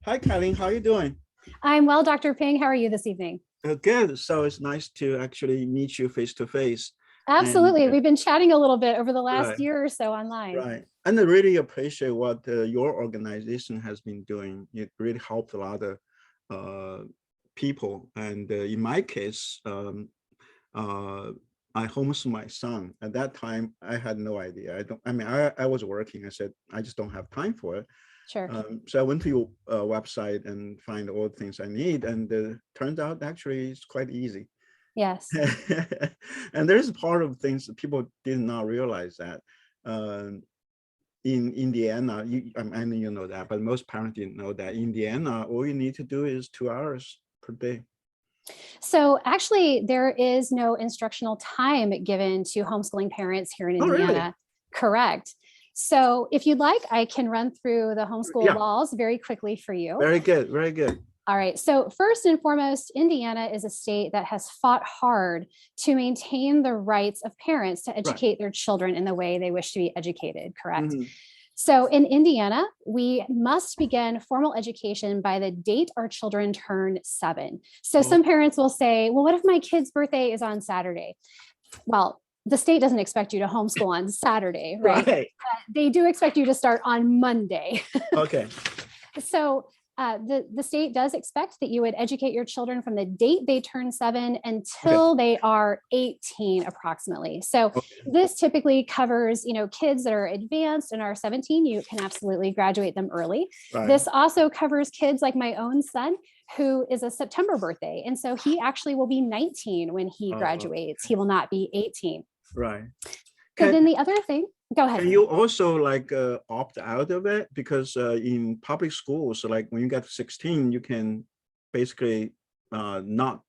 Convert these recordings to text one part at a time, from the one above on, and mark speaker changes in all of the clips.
Speaker 1: Hi, Kylene. How are you doing?
Speaker 2: I'm well, Dr. Ping. How are you this evening?
Speaker 1: Good. So it's nice to actually meet you face to face. And
Speaker 2: Absolutely. We've been chatting a little bit over the last
Speaker 1: right,
Speaker 2: year or so online.
Speaker 1: right. And I really appreciate what your organization has been doing. It really helped a lot of uh, people. And in my case, uh, I homeschooled my son. At that time, I had no idea. I was working. I said, I just don't have time for it.
Speaker 2: Sure.
Speaker 1: So I went to your website and find all the things I need, and turns out actually it's quite easy.
Speaker 2: Yes.
Speaker 1: And there's a part of things that people did not realize that in Indiana, I mean, you know that, but most parents didn't know that. In Indiana, all you need to do is 2 hours per day.
Speaker 2: So actually, there is no instructional time given to homeschooling parents here in
Speaker 1: Oh, really?
Speaker 2: Indiana. Correct. So if you'd like, I can run through the homeschool
Speaker 1: Yeah.
Speaker 2: laws very quickly for you.
Speaker 1: Very good. Very good.
Speaker 2: All right. So first and foremost, Indiana is a state that has fought hard to maintain the rights of parents to
Speaker 1: Right.
Speaker 2: educate their children in the way they wish to be educated. Correct.
Speaker 1: Mhm.
Speaker 2: So in Indiana, we must begin formal education by the date our children turn 7. So some parents will say, well, what if my kid's birthday is on Saturday? Well, the state doesn't expect you to homeschool on Saturday, right?
Speaker 1: Right.
Speaker 2: They do expect you to start on Monday.
Speaker 1: Okay.
Speaker 2: So the state does expect that you would educate your children from the date they turn 7 until they are 18 approximately. So this typically covers, kids that are advanced and are 17, you can absolutely graduate them early.
Speaker 1: Right.
Speaker 2: This also covers kids like my own son, who is a September birthday. And so he actually will be 19 when he graduates. He will not be 18.
Speaker 1: Right.
Speaker 2: So then the other thing, go ahead.
Speaker 1: Can you also opt out of it? Because in public schools, like when you get to 16, you can basically not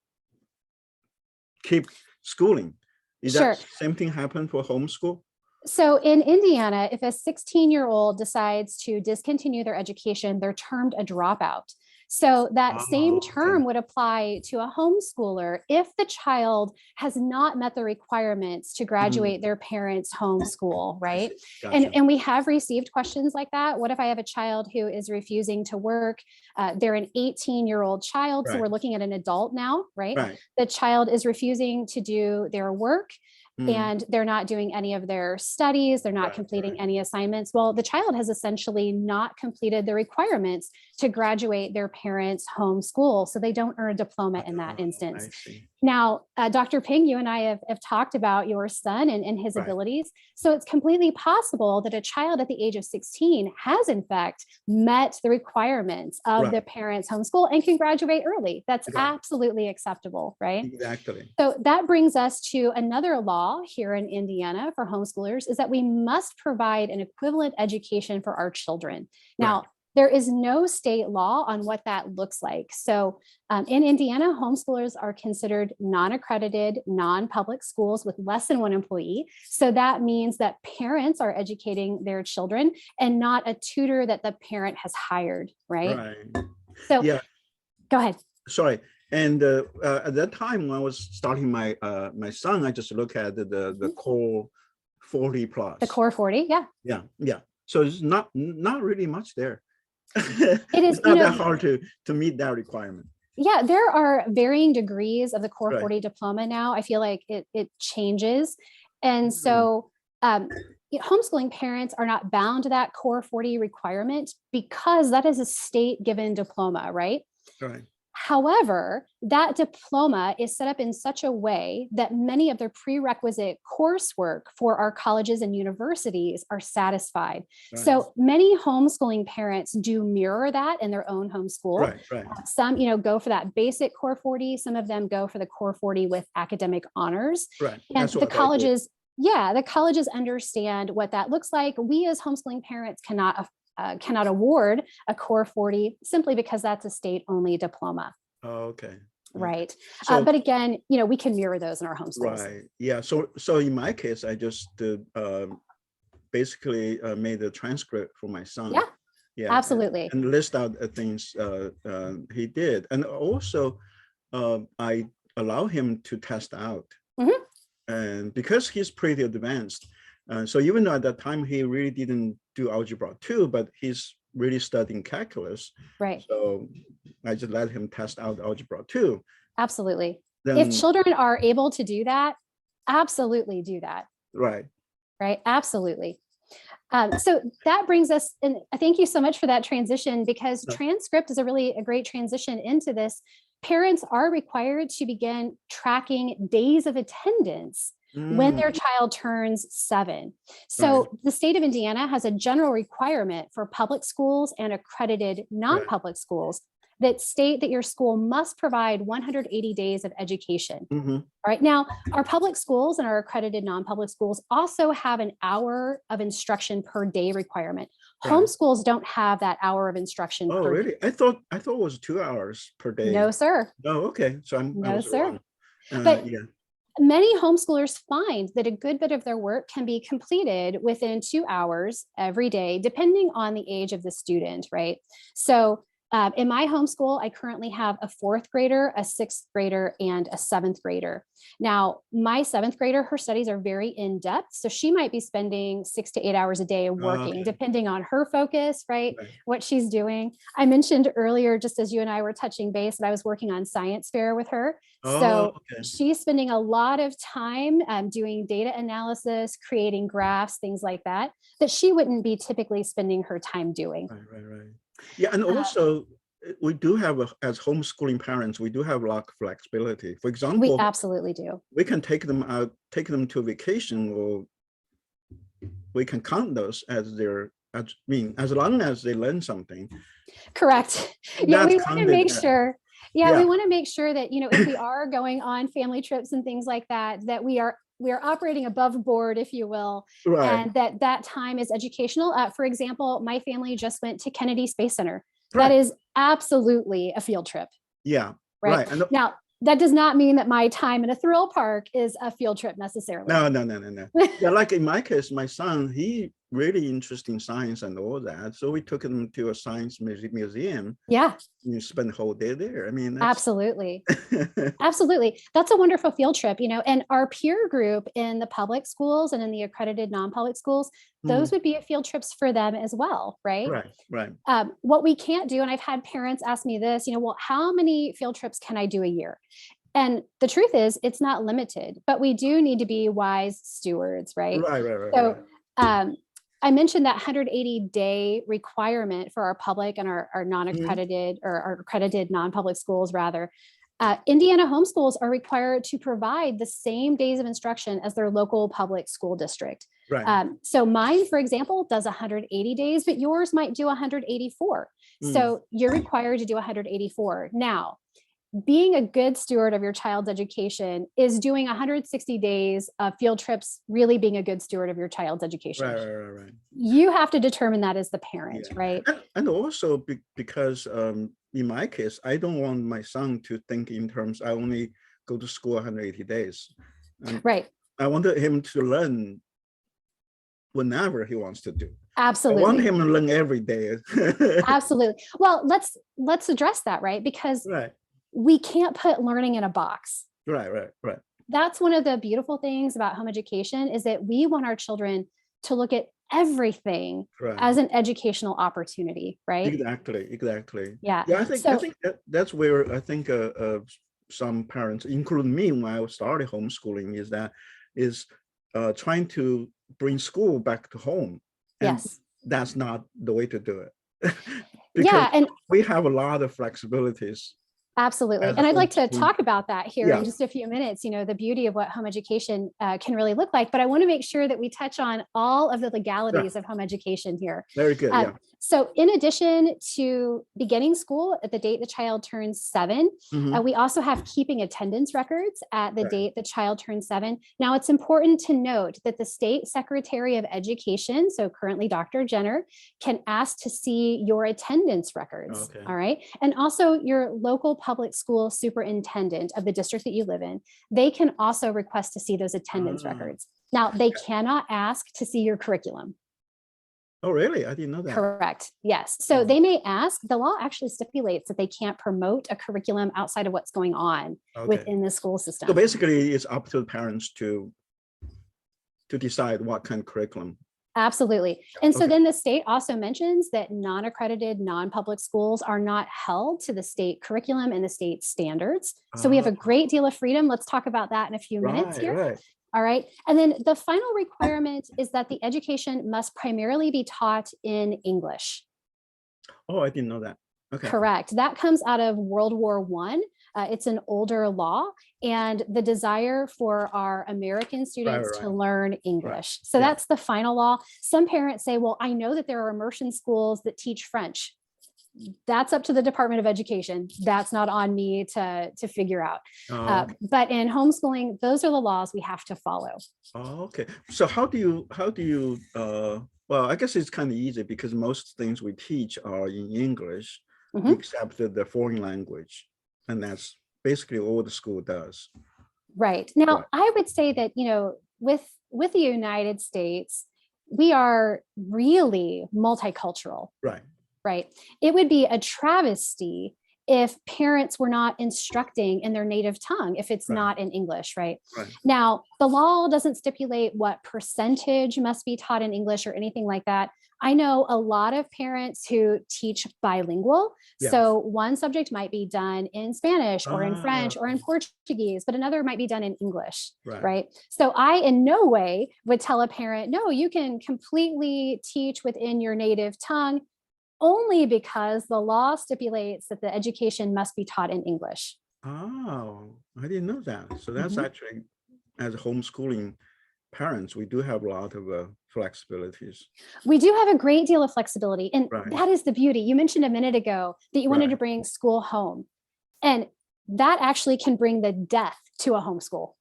Speaker 1: keep schooling. Is
Speaker 2: Sure.
Speaker 1: that same thing happen for homeschool?
Speaker 2: So in Indiana, if a 16-year-old decides to discontinue their education, they're termed a dropout. So that same term would apply to a homeschooler if the child has not met the requirements to graduate their parents' homeschool, right?
Speaker 1: Gotcha.
Speaker 2: And we have received questions like that. What if I have a child who is refusing to work? They're an 18-year-old child, so we're looking at an adult now, right? The child is refusing to do their work, and they're not doing any of their studies, they're not completing any assignments. Well, the child has essentially not completed the requirements to graduate their parents' home school, so they don't earn a diploma in that instance. Now, Dr. Ping, you and I have talked about your son and his abilities. So it's completely possible that a child at the age of 16 has in fact met the requirements of the parents' homeschool and can graduate early. That's absolutely acceptable, right?
Speaker 1: Exactly.
Speaker 2: So that brings us to another law here in Indiana for homeschoolers, is that we must provide an equivalent education for our children. Now, there is no state law on what that looks like. So in Indiana, homeschoolers are considered non-accredited, non-public schools with less than 1 employee. So that means that parents are educating their children and not a tutor that the parent has hired, right? So go ahead.
Speaker 1: Sorry. And at that time, when I was starting my my son, I just look at the core 40 plus.
Speaker 2: The core 40, yeah.
Speaker 1: Yeah. So it's not really much there.
Speaker 2: It is
Speaker 1: it's not that hard to meet that requirement.
Speaker 2: Yeah, there are varying degrees of the core 40 diploma now. I feel like it changes. And so homeschooling parents are not bound to that core 40 requirement because that is a state given diploma, right?
Speaker 1: Right.
Speaker 2: However, that diploma is set up in such a way that many of the prerequisite coursework for our colleges and universities are satisfied. So many homeschooling parents do mirror that in their own homeschool. Some, go for that basic core 40. Some of them go for the core 40 with academic honors. And the colleges, the colleges understand what that looks like. We as homeschooling parents cannot award a core 40 simply because that's a state-only diploma. Right. So, but again, we can mirror those in our homeschools.
Speaker 1: Right. Yeah. So in my case, I just basically made a transcript for my son.
Speaker 2: Yeah. Absolutely.
Speaker 1: And list out things he did. And also I allow him to test out. And because he's pretty advanced, so even though at that time he really didn't do algebra 2, but he's really studying calculus.
Speaker 2: Right.
Speaker 1: So I just let him test out algebra 2.
Speaker 2: Absolutely.
Speaker 1: Then,
Speaker 2: if children are able to do that, absolutely do that.
Speaker 1: Right.
Speaker 2: Right. Absolutely. So that brings us, and thank you so much for that transition, because transcript is a great transition into this. Parents are required to begin tracking days of attendance when their child turns 7. So the state of Indiana has a general requirement for public schools and accredited non-public schools that state that your school must provide 180 days of education. All right. Now, our public schools and our accredited non-public schools also have an hour of instruction per day requirement. Homeschools don't have that hour of instruction per
Speaker 1: really?
Speaker 2: day.
Speaker 1: I thought it was 2 hours per day.
Speaker 2: No, sir.
Speaker 1: Oh, okay. So I was wrong.
Speaker 2: But many homeschoolers find that a good bit of their work can be completed within 2 hours every day, depending on the age of the student, right? So in my homeschool, I currently have a 4th grader, a 6th grader, and a 7th grader. Now, my 7th grader, her studies are very in-depth, so she might be spending 6 to 8 hours a day working, depending on her focus, right? What she's doing. I mentioned earlier, just as you and I were touching base, that I was working on science fair with her. She's spending a lot of time doing data analysis, creating graphs, things like that, that she wouldn't be typically spending her time doing.
Speaker 1: Right. Yeah, and also we do have, as homeschooling parents, we do have a lot of flexibility. For example,
Speaker 2: we absolutely do.
Speaker 1: We can take them out, take them to vacation, or we can count those as as long as they learn something.
Speaker 2: Correct. Yeah, we want to make sure. Yeah, we want to make sure that, if we are going on family trips and things like that, that we are operating above board, if you will, and that time is educational. For example, my family just went to Kennedy Space Center. That is absolutely a field trip.
Speaker 1: Yeah.
Speaker 2: Right. Now, that does not mean that my time in a thrill park is a field trip necessarily.
Speaker 1: No. Yeah, like in my case, my son, he really interested in science and all that. So we took him to a science museum.
Speaker 2: Yeah.
Speaker 1: You spend the whole day there. I mean,
Speaker 2: absolutely. Absolutely. That's a wonderful field trip, and our peer group in the public schools and in the accredited non-public schools, those would be field trips for them as well, right?
Speaker 1: Right.
Speaker 2: What we can't do, and I've had parents ask me this, well, how many field trips can I do a year? And the truth is, it's not limited, but we do need to be wise stewards, right? So I mentioned that 180-day requirement for our public and our non-accredited or our accredited non-public schools, rather. Indiana homeschools are required to provide the same days of instruction as their local public school district. So mine, for example, does 180 days, but yours might do 184. So you're required to do 184. Now, being a good steward of your child's education is doing 160 days of field trips, really being a good steward of your child's education.
Speaker 1: Right.
Speaker 2: You have to determine that as the parent, right?
Speaker 1: And also because in my case, I don't want my son to think in terms, I only go to school 180 days.
Speaker 2: Right.
Speaker 1: I wanted him to learn whenever he wants to do.
Speaker 2: Absolutely.
Speaker 1: I want him to learn every day.
Speaker 2: Absolutely. Well, let's address that, right? Because we can't put learning in a box.
Speaker 1: Right.
Speaker 2: That's one of the beautiful things about home education, is that we want our children to look at everything as an educational opportunity, right?
Speaker 1: Exactly.
Speaker 2: Yeah.
Speaker 1: I think that's where I think some parents, including me, when I started homeschooling, is trying to bring school back to home. And that's not the way to do it. Because and we have a lot of flexibilities.
Speaker 2: Absolutely. And I'd like to talk about that here in just a few minutes, the beauty of what home education can really look like. But I want to make sure that we touch on all of the legalities of home education here.
Speaker 1: Very good.
Speaker 2: So in addition to beginning school at the date the child turns 7, we also have keeping attendance records at the date the child turns 7. Now, it's important to note that the state secretary of education, so currently Dr. Jenner, can ask to see your attendance records. All right. And also your local public school superintendent of the district that you live in, they can also request to see those attendance records. Now, they cannot ask to see your curriculum.
Speaker 1: Oh, really? I didn't know that.
Speaker 2: Correct. Yes. So they may ask, the law actually stipulates that they can't promote a curriculum outside of what's going on within the school system.
Speaker 1: So basically it's up to the parents to decide what kind of curriculum.
Speaker 2: Absolutely. And so then the state also mentions that non-accredited, non-public schools are not held to the state curriculum and the state standards. So we have a great deal of freedom. Let's talk about that in a few minutes here.
Speaker 1: Right.
Speaker 2: All right. And then the final requirement is that the education must primarily be taught in English.
Speaker 1: Oh, I didn't know that. Okay.
Speaker 2: Correct. That comes out of World War I. It's an older law, and the desire for our American students to learn English. So that's the final law. Some parents say, well, I know that there are immersion schools that teach French. That's up to the Department of Education. That's not on me to figure out. But in homeschooling, those are the laws we have to follow.
Speaker 1: Oh, okay. So how do you, well, I guess it's kind of easy because most things we teach are in English, except the foreign language. And that's basically all the school does.
Speaker 2: Right. Now, I would say that, you know, with the United States, we are really multicultural. Right. It would be a travesty if parents were not instructing in their native tongue, if it's not in English, right? Now, the law doesn't stipulate what percentage must be taught in English or anything like that. I know a lot of parents who teach bilingual. So one subject might be done in Spanish or in French or in Portuguese, but another might be done in English, right? So I in no way would tell a parent, no, you can completely teach within your native tongue, only because the law stipulates that the education must be taught in English.
Speaker 1: Oh, I didn't know that. So that's actually, as homeschooling parents, we do have a lot of flexibilities.
Speaker 2: We do have a great deal of flexibility. And that is the beauty. You mentioned a minute ago that you wanted to bring school home. And that actually can bring the death to a homeschool.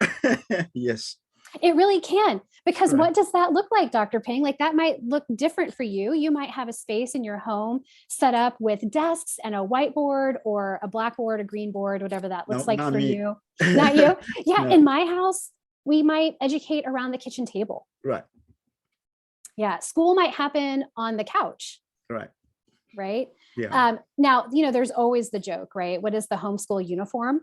Speaker 1: Yes.
Speaker 2: It really can. Because what does that look like, Dr. Ping? Like that might look different for you. You might have a space in your home set up with desks and a whiteboard or a blackboard, a green board, whatever that looks like for you. Not you? Yeah. In my house, we might educate around the kitchen table. Yeah. School might happen on the couch. Right.
Speaker 1: Yeah.
Speaker 2: Now, you know, there's always the joke, right? What is the homeschool uniform?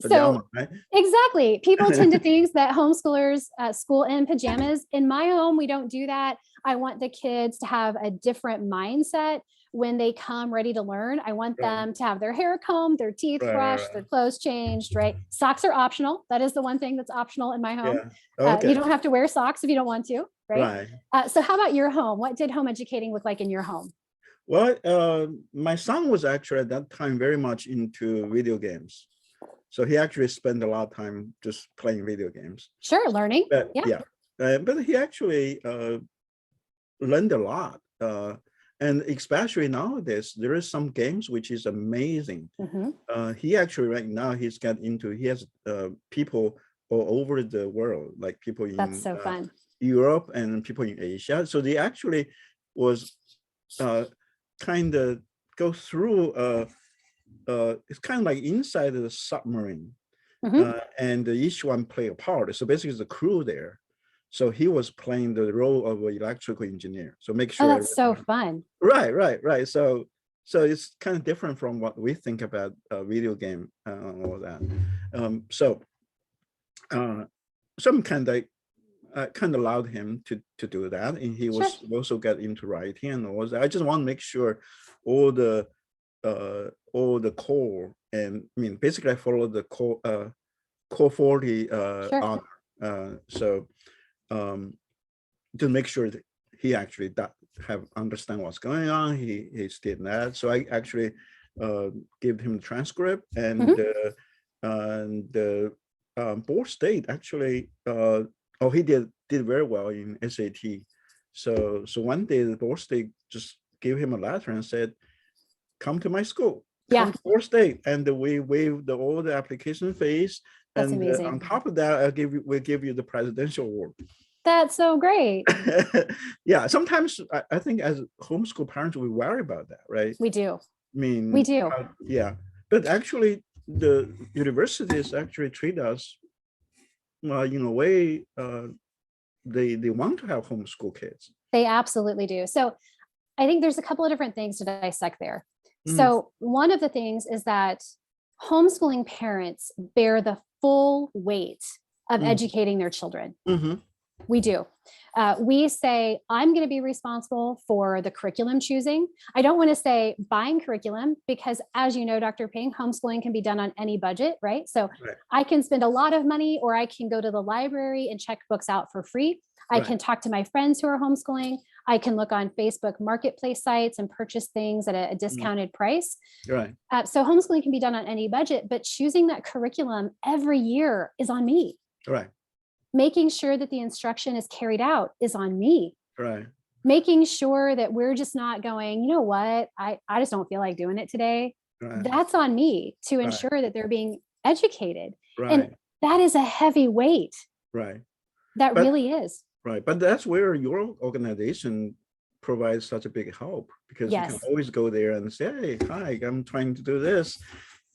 Speaker 1: Pajama,
Speaker 2: Exactly. People tend to think that homeschoolers school in pajamas. In my home, we don't do that. I want the kids to have a different mindset when they come ready to learn. I want them to have their hair combed, their teeth brushed, their clothes changed, Socks are optional. That is the one thing that's optional in my home. You don't have to wear socks if you don't want to, so how about your home? What did home educating look like in your home?
Speaker 1: Well, my son was actually at that time very much into video games. So he actually spent a lot of time just playing video games.
Speaker 2: Sure, learning.
Speaker 1: But, but he actually learned a lot. And especially nowadays, there is some games which is amazing. He actually right now he has people all over the world, like people in
Speaker 2: so fun.
Speaker 1: Europe and people in Asia. So they actually was kind of go through it's kind of like inside of the submarine, and each one play a part. So basically it's the crew there. So he was playing the role of an electrical engineer. So make sure
Speaker 2: that's so fun.
Speaker 1: Right. So it's kind of different from what we think about a video game and all that. So some kind of allowed him to do that, and he was also got into writing and all that. I just want to make sure all the core, and I mean basically I follow the core 40 honor. So to make sure that he actually understand what's going on, he's did that. So I actually gave him the transcript, and Board State actually he did very well in SAT. So one day the Board State just gave him a letter and said, come to my school, come to Board State, and we waived all the application fees.
Speaker 2: That's
Speaker 1: and
Speaker 2: amazing.
Speaker 1: On top of that, we'll give you the presidential award.
Speaker 2: That's so great.
Speaker 1: Yeah, sometimes I think as homeschool parents, we worry about that, right?
Speaker 2: We do.
Speaker 1: I mean,
Speaker 2: we do.
Speaker 1: But actually, the universities actually treat us in a way they want to have homeschool kids.
Speaker 2: They absolutely do. So I think there's a couple of different things to dissect there. So one of the things is that homeschooling parents bear the full weight of educating their children. We do. We say, I'm going to be responsible for the curriculum choosing. I don't want to say buying curriculum because, as you know, Dr. Ping, homeschooling can be done on any budget, right? So I can spend a lot of money, or I can go to the library and check books out for free. I can talk to my friends who are homeschooling. I can look on Facebook marketplace sites and purchase things at a discounted price.
Speaker 1: Right.
Speaker 2: So homeschooling can be done on any budget, but choosing that curriculum every year is on me.
Speaker 1: Right.
Speaker 2: Making sure that the instruction is carried out is on me.
Speaker 1: Right.
Speaker 2: Making sure that we're just not going, you know what, I just don't feel like doing it today. Right. That's on me to ensure that they're being educated. Right. And that is a heavy weight.
Speaker 1: Right.
Speaker 2: That really is.
Speaker 1: Right. But that's where your organization provides such a big help, because you can always go there and say, hey, hi, I'm trying to do this.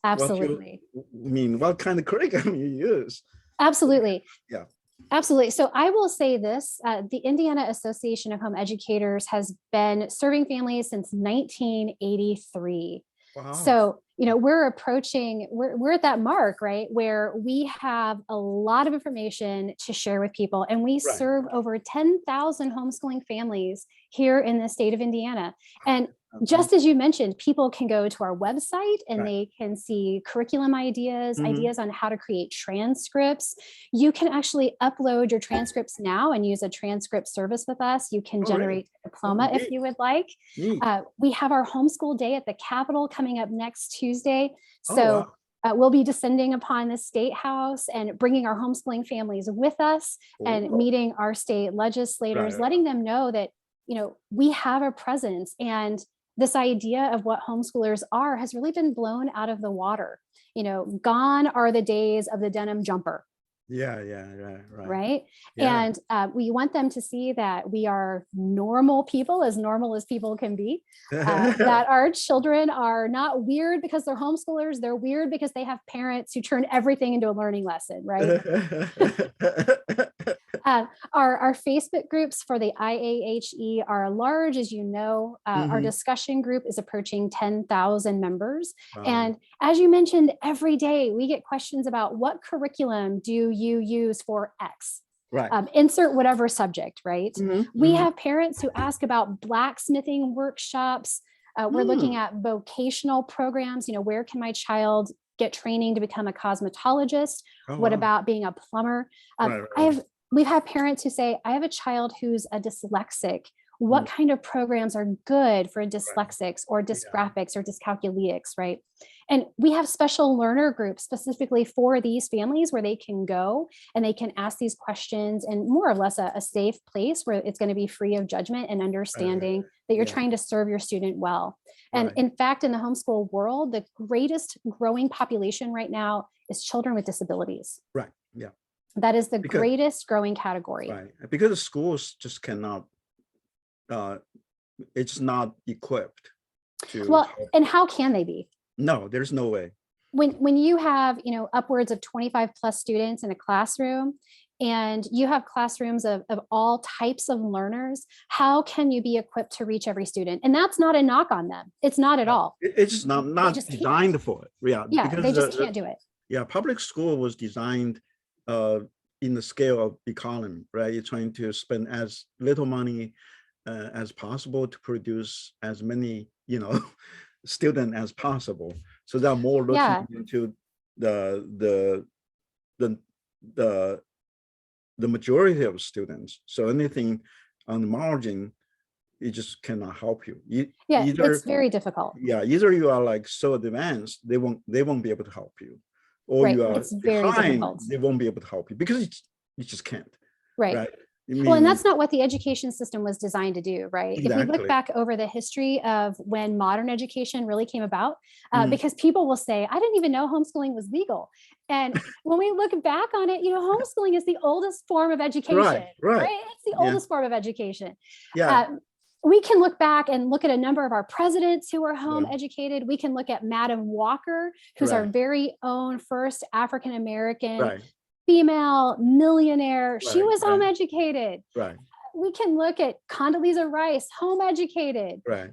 Speaker 2: Absolutely.
Speaker 1: What kind of curriculum you use?
Speaker 2: Absolutely.
Speaker 1: Yeah.
Speaker 2: Absolutely. So I will say this, the Indiana Association of Home Educators has been serving families since 1983. Wow. So, we're at that mark, right, where we have a lot of information to share with people, and we serve over 10,000 homeschooling families here in the state of Indiana. And just as you mentioned, people can go to our website and they can see curriculum ideas, ideas on how to create transcripts. You can actually upload your transcripts now and use a transcript service with us. You can generate a diploma if you would like. We have our homeschool day at the Capitol coming up next Tuesday. So we'll be descending upon the State House and bringing our homeschooling families with us and meeting our state legislators, letting them know that, we have a presence, and this idea of what homeschoolers are has really been blown out of the water. Gone are the days of the denim jumper. Right. Yeah. And we want them to see that we are normal people as people can be, that our children are not weird because they're homeschoolers. They're weird because they have parents who turn everything into a learning lesson. Right. Our Facebook groups for the IAHE are large, as you know. Our discussion group is approaching 10,000 members. Wow. And as you mentioned, every day we get questions about what curriculum do you use for X? Right. Insert whatever subject, right? We have parents who ask about blacksmithing workshops. We're looking at vocational programs. Where can my child get training to become a cosmetologist? What about being a plumber? We've had parents who say, I have a child who's a dyslexic. What kind of programs are good for dyslexics or dysgraphics or dyscalculics, right? And we have special learner groups specifically for these families where they can go and they can ask these questions in more or less a safe place where it's going to be free of judgment and understanding that you're trying to serve your student well. And in fact, in the homeschool world, the greatest growing population right now is children with disabilities.
Speaker 1: Right. Yeah.
Speaker 2: That is the greatest growing category.
Speaker 1: Right. Because the schools just cannot, it's not equipped to.
Speaker 2: Well, and how can they be?
Speaker 1: No, there's no way.
Speaker 2: When you have, upwards of 25 plus students in a classroom, and you have classrooms of all types of learners, how can you be equipped to reach every student? And that's not a knock on them. It's not at all.
Speaker 1: It's not designed for it.
Speaker 2: Yeah, they just can't do it.
Speaker 1: Yeah, public school was designed in the scale of economy, right? You're trying to spend as little money as possible to produce as many, students as possible. So they're more looking into the majority of students. So anything on the margin, it just cannot help you.
Speaker 2: It's very difficult.
Speaker 1: Yeah, either you are like so advanced, they won't be able to help you. Or you are behind, they won't be able to help you because you just can't.
Speaker 2: Right. Well, and that's not what the education system was designed to do, right? Exactly. If we look back over the history of when modern education really came about, because people will say, I didn't even know homeschooling was legal. And when we look back on it, homeschooling is the oldest form of education, right? It's the oldest form of education. Yeah. We can look back and look at a number of our presidents who were home educated. We can look at Madam Walker, who's our very own first African-American female millionaire. She was home educated. Right. We can look at Condoleezza Rice, home educated. Right.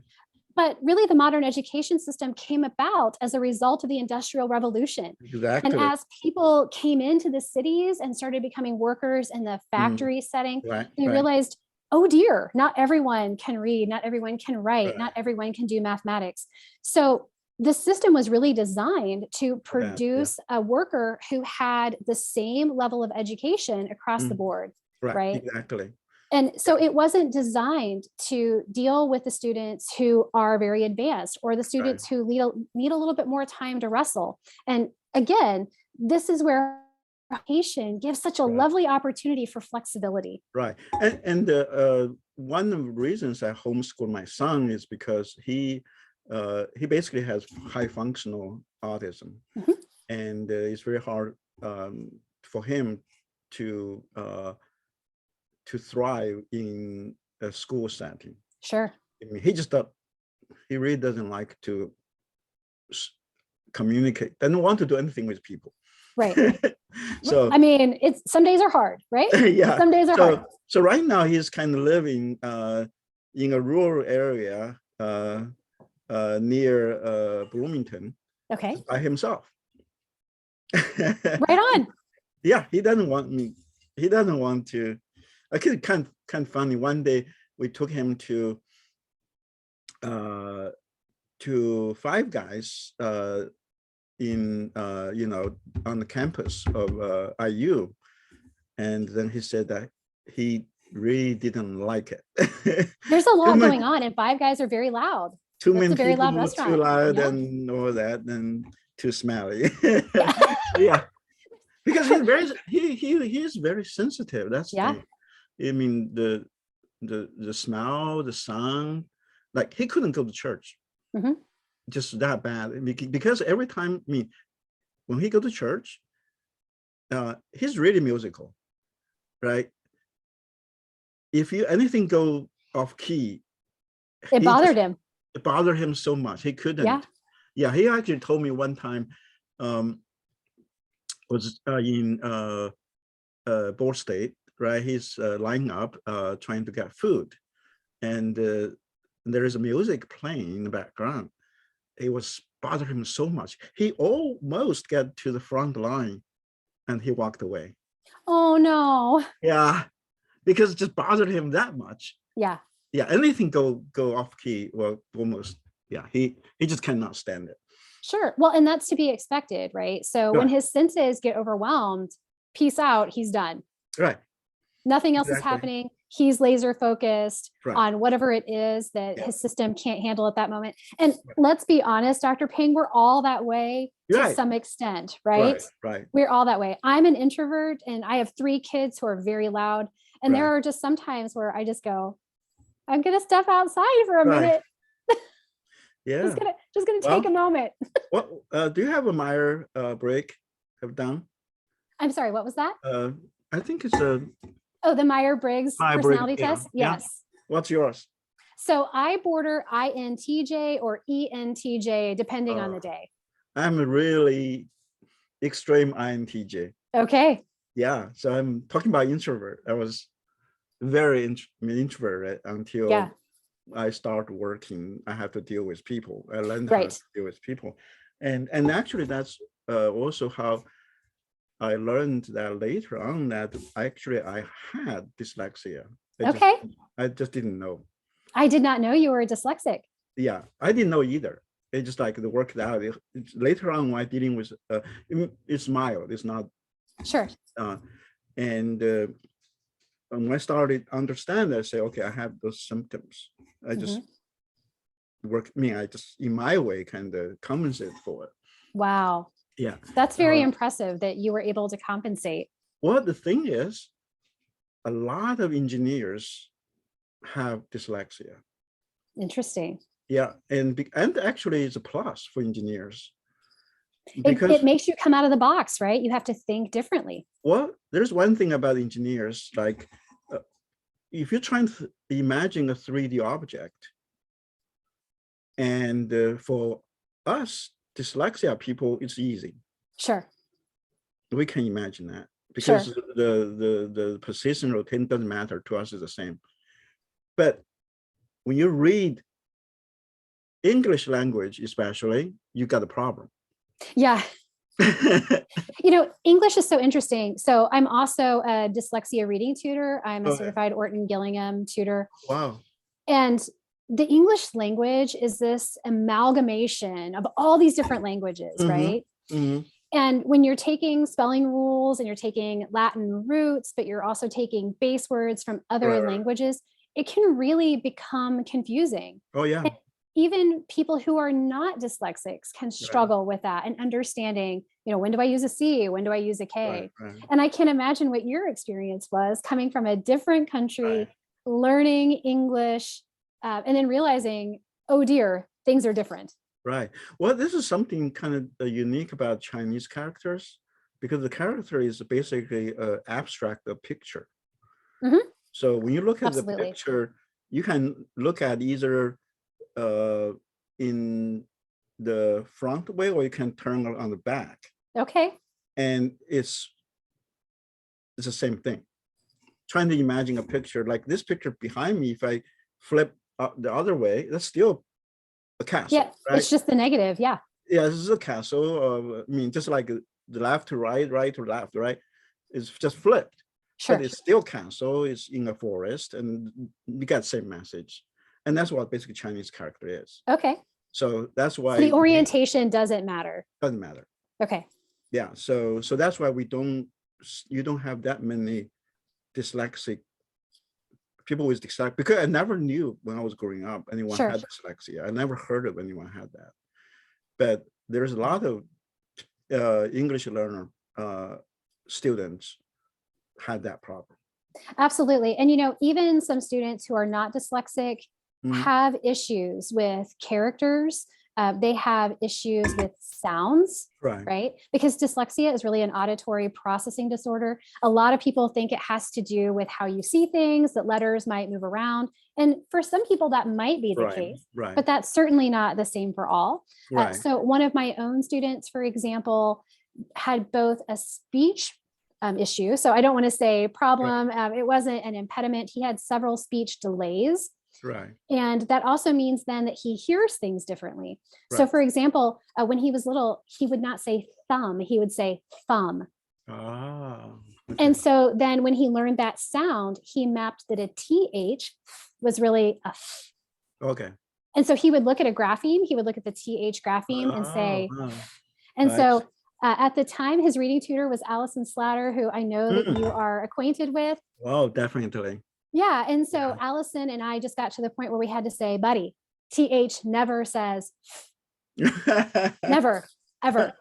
Speaker 2: But really, the modern education system came about as a result of the Industrial Revolution.
Speaker 1: Exactly.
Speaker 2: And as people came into the cities and started becoming workers in the factory setting, they realized, oh dear, not everyone can read, not everyone can write, not everyone can do mathematics. So the system was really designed to produce a worker who had the same level of education across the board, right?
Speaker 1: Exactly.
Speaker 2: And so it wasn't designed to deal with the students who are very advanced or the students who need a little bit more time to wrestle. And again, this is where education gives such a lovely opportunity for flexibility.
Speaker 1: Right. And one of the reasons I homeschool my son is because he basically has high functional autism. And it's very hard for him to thrive in a school setting.
Speaker 2: Sure.
Speaker 1: I mean, he really doesn't like to communicate, doesn't want to do anything with people.
Speaker 2: Right. So I mean, some days are hard, right?
Speaker 1: Yeah.
Speaker 2: Some days are hard.
Speaker 1: So right now he's kind of living in a rural area near Bloomington.
Speaker 2: Okay.
Speaker 1: By himself.
Speaker 2: Right on.
Speaker 1: Yeah, he doesn't want me. He doesn't want to. I kind of funny. One day we took him to Five Guys in on the campus of IU, and then he said that he really didn't like it.
Speaker 2: There's a lot going on, and Five Guys are very loud.
Speaker 1: Too many people, loud restaurant. Too loud, and all that, and too smelly. Yeah, because he's very sensitive. That's I mean, the smell, the sound, like he couldn't go to church. Just that bad. Because every time, I mean, when he go to church, he's really musical, right? If anything go off key,
Speaker 2: it bothered him.
Speaker 1: It bothered him so much. He couldn't. Yeah, he actually told me one time, was in Ball State, right? He's lining up, trying to get food, and there is music playing in the background. It was bothering him so much. He almost got to the front line, and he walked away.
Speaker 2: Oh no!
Speaker 1: Yeah, because it just bothered him that much.
Speaker 2: Yeah.
Speaker 1: Yeah, anything go off key, well, almost. Yeah, he just cannot stand it.
Speaker 2: Sure. Well, and that's to be expected, right? So when his senses get overwhelmed, peace out, he's done.
Speaker 1: Right.
Speaker 2: Nothing else is happening. He's laser focused on whatever it is that his system can't handle at that moment. And let's be honest, Dr. Peng, we're all that way to some extent, right?
Speaker 1: Right.
Speaker 2: We're all that way. I'm an introvert and I have 3 kids who are very loud. And there are just some times where I just go, I'm going to step outside for a minute.
Speaker 1: Yeah.
Speaker 2: Just gonna take a moment.
Speaker 1: What do you have a Meyer break have done?
Speaker 2: I'm sorry, what was that?
Speaker 1: I think it's a
Speaker 2: the Meyer-Briggs personality test. Yes.
Speaker 1: Yeah. What's yours?
Speaker 2: So I border INTJ or ENTJ depending on the day.
Speaker 1: I'm a really extreme INTJ.
Speaker 2: Okay.
Speaker 1: Yeah. So I'm talking about introvert. I was very introvert until I start working. I have to deal with people. I learned how to deal with people, and actually that's also how I learned that later on that actually I had dyslexia. I just didn't know.
Speaker 2: I did not know you were dyslexic.
Speaker 1: Yeah, I didn't know either. It just like the worked out. Later on, when I'm dealing with it's mild. It's not and when I started understand, I say, okay, I have those symptoms. I just I just in my way kind of compensate for it.
Speaker 2: Wow.
Speaker 1: Yeah.
Speaker 2: That's very impressive that you were able to compensate.
Speaker 1: Well, the thing is, a lot of engineers have dyslexia.
Speaker 2: Interesting.
Speaker 1: Yeah, and actually it's a plus for engineers.
Speaker 2: Because it makes you come out of the box, right? You have to think differently.
Speaker 1: Well, there's one thing about engineers, like if you're trying to imagine a 3D object, and for us dyslexia people, it's easy.
Speaker 2: Sure.
Speaker 1: We can imagine that because the position rotation doesn't matter to us, is the same. But when you read English language, especially, you got a problem.
Speaker 2: Yeah. English is so interesting. So I'm also a dyslexia reading tutor. I'm a certified Orton Gillingham tutor.
Speaker 1: Wow.
Speaker 2: And the English language is this amalgamation of all these different languages, right? And when you're taking spelling rules and you're taking Latin roots, but you're also taking base words from other languages, it can really become confusing.
Speaker 1: Oh, yeah.
Speaker 2: And even people who are not dyslexics can struggle with that and understanding, when do I use a C? When do I use a K? And I can imagine what your experience was coming from a different country, learning English, and then realizing, oh dear, things are different.
Speaker 1: Right. Well, this is something kind of unique about Chinese characters, because the character is basically an abstract picture. So when you look at the picture, you can look at either in the front way, or you can turn on the back.
Speaker 2: Okay.
Speaker 1: And it's the same thing. Trying to imagine a picture like this picture behind me, if I flip the other way, that's still a castle.
Speaker 2: Yeah, it's just the negative. Yeah.
Speaker 1: Yeah, this is a castle. I mean, just like the left to right, right to left, right? It's just flipped.
Speaker 2: Sure.
Speaker 1: But it's still castle. It's in a forest, and you get the same message. And that's what basically Chinese character is.
Speaker 2: Okay.
Speaker 1: So that's why
Speaker 2: the orientation doesn't matter.
Speaker 1: Doesn't matter.
Speaker 2: Okay.
Speaker 1: Yeah. So that's why you don't have that many dyslexic people with dyslexia, because I never knew when I was growing up anyone had dyslexia. I never heard of anyone had that. But there's a lot of English learner students had that problem.
Speaker 2: Absolutely. And even some students who are not dyslexic have issues with characters. They have issues with sounds, right? Because dyslexia is really an auditory processing disorder. A lot of people think it has to do with how you see things, that letters might move around. And for some people, that might be the case, but that's certainly not the same for all. So one of my own students, for example, had both a speech issue. So I don't want to say problem. It wasn't an impediment. He had several speech delays. And that also means then that he hears things differently. So for example, when he was little, he would not say thumb, he would say thumb. And so then when he learned that sound, he mapped that a TH was really a f. And so he would look at a grapheme, he would look at the TH grapheme and say, and so at the time, his reading tutor was Allison Slatter, who I know that you are acquainted with.
Speaker 1: Oh, definitely.
Speaker 2: Yeah. And so Allison and I just got to the point where we had to say, buddy, TH never says, never, ever,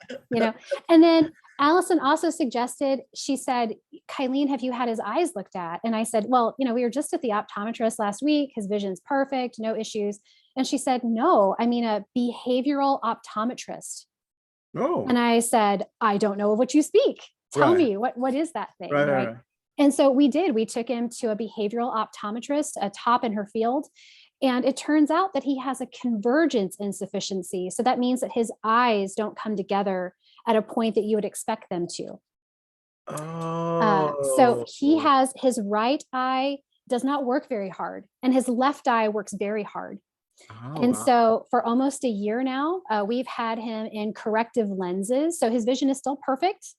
Speaker 2: And then Allison also suggested, she said, Kylene, have you had his eyes looked at? And I said, well, we were just at the optometrist last week. His vision's perfect, no issues. And she said, no, I mean a behavioral optometrist. And I said, I don't know of what you speak. Tell me, what is that thing? Right. And so we took him to a behavioral optometrist, a top in her field. And it turns out that he has a convergence insufficiency. So that means that his eyes don't come together at a point that you would expect them to. So he has, his right eye does not work very hard, and his left eye works very hard. So for almost a year now, we've had him in corrective lenses. So his vision is still perfect,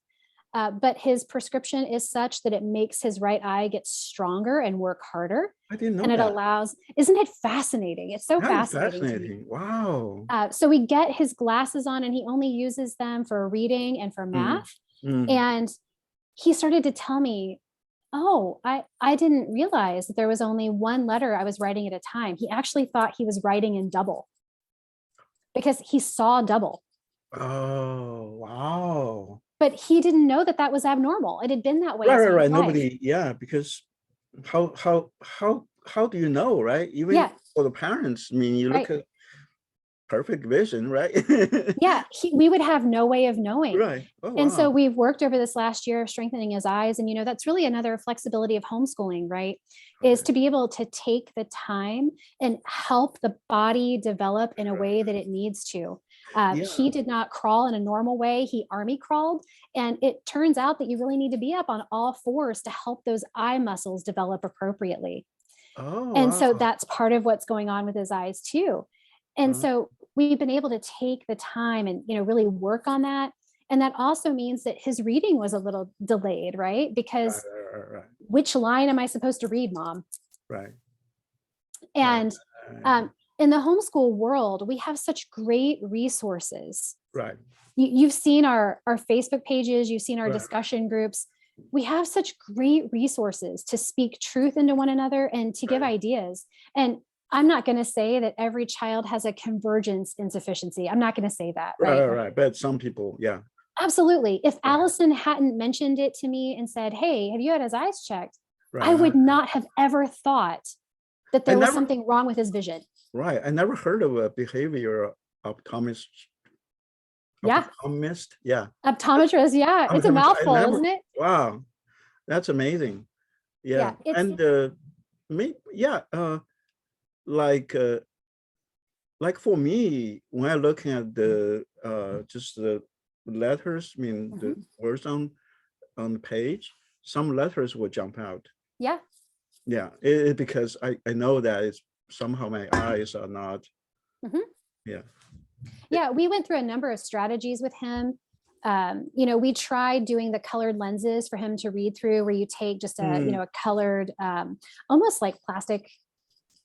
Speaker 2: but his prescription is such that it makes his right eye get stronger and work harder.
Speaker 1: I didn't know
Speaker 2: and
Speaker 1: that.
Speaker 2: It allows, isn't it fascinating? It's so fascinating.
Speaker 1: Wow.
Speaker 2: So we get his glasses on, and he only uses them for reading and for math. And he started to tell me, oh, I didn't realize that there was only one letter I was writing at a time. He actually thought he was writing in double because he saw double.
Speaker 1: Oh, wow.
Speaker 2: But he didn't know that that was abnormal. It had been that way.
Speaker 1: Right. Nobody, because how do you know, right? Even for the parents, I mean, you look at perfect vision, right?
Speaker 2: We would have no way of knowing.
Speaker 1: Right. Oh,
Speaker 2: and so we've worked over this last year strengthening his eyes. And, that's really another flexibility of homeschooling, right? Is to be able to take the time and help the body develop in a way that it needs to. He did not crawl in a normal way. He army crawled. And it turns out that you really need to be up on all fours to help those eye muscles develop appropriately. So that's part of what's going on with his eyes too. And so we've been able to take the time and, really work on that. And that also means that his reading was a little delayed, right? Because which line am I supposed to read, Mom?
Speaker 1: Right.
Speaker 2: And in the homeschool world, we have such great resources.
Speaker 1: Right.
Speaker 2: You've seen our Facebook pages, you've seen our discussion groups. We have such great resources to speak truth into one another and to give ideas. And I'm not going to say that every child has a convergence insufficiency. I'm not going to say that.
Speaker 1: Right. But some people, yeah.
Speaker 2: Absolutely. If Allison hadn't mentioned it to me and said, hey, have you had his eyes checked? I would not have ever thought that there was something wrong with his vision.
Speaker 1: Right. I never heard of a behavior optometrist.
Speaker 2: Yeah.
Speaker 1: Optometrist. Yeah.
Speaker 2: Optometrist. Yeah. It's a mouthful, isn't it?
Speaker 1: Wow. That's amazing. Yeah. And like for me, when I look at the just the letters, I mean the words on the page, some letters will jump out.
Speaker 2: Yeah.
Speaker 1: Yeah. Because I know that it's somehow my eyes are not. Yeah.
Speaker 2: Yeah, we went through a number of strategies with him. We tried doing the colored lenses for him to read through, where you take just a colored, almost like plastic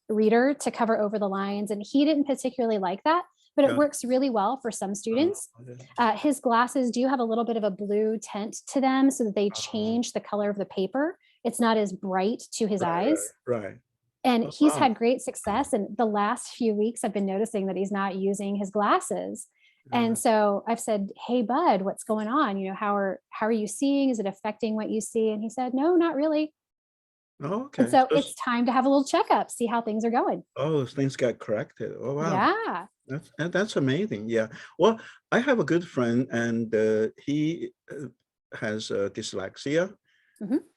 Speaker 2: reader to cover over the lines. And he didn't particularly like that, but it works really well for some students. His glasses do have a little bit of a blue tint to them so that they change the color of the paper. It's not as bright to his eyes.
Speaker 1: Right.
Speaker 2: And he's had great success. And the last few weeks, I've been noticing that he's not using his glasses. And so I've said, hey, bud, what's going on? How are you seeing? Is it affecting what you see? And he said, no, not really.
Speaker 1: Okay.
Speaker 2: And so it's time to have a little checkup, see how things are going.
Speaker 1: Oh, things got corrected. Oh, wow.
Speaker 2: Yeah.
Speaker 1: That's amazing. Yeah. Well, I have a good friend and he has dyslexia.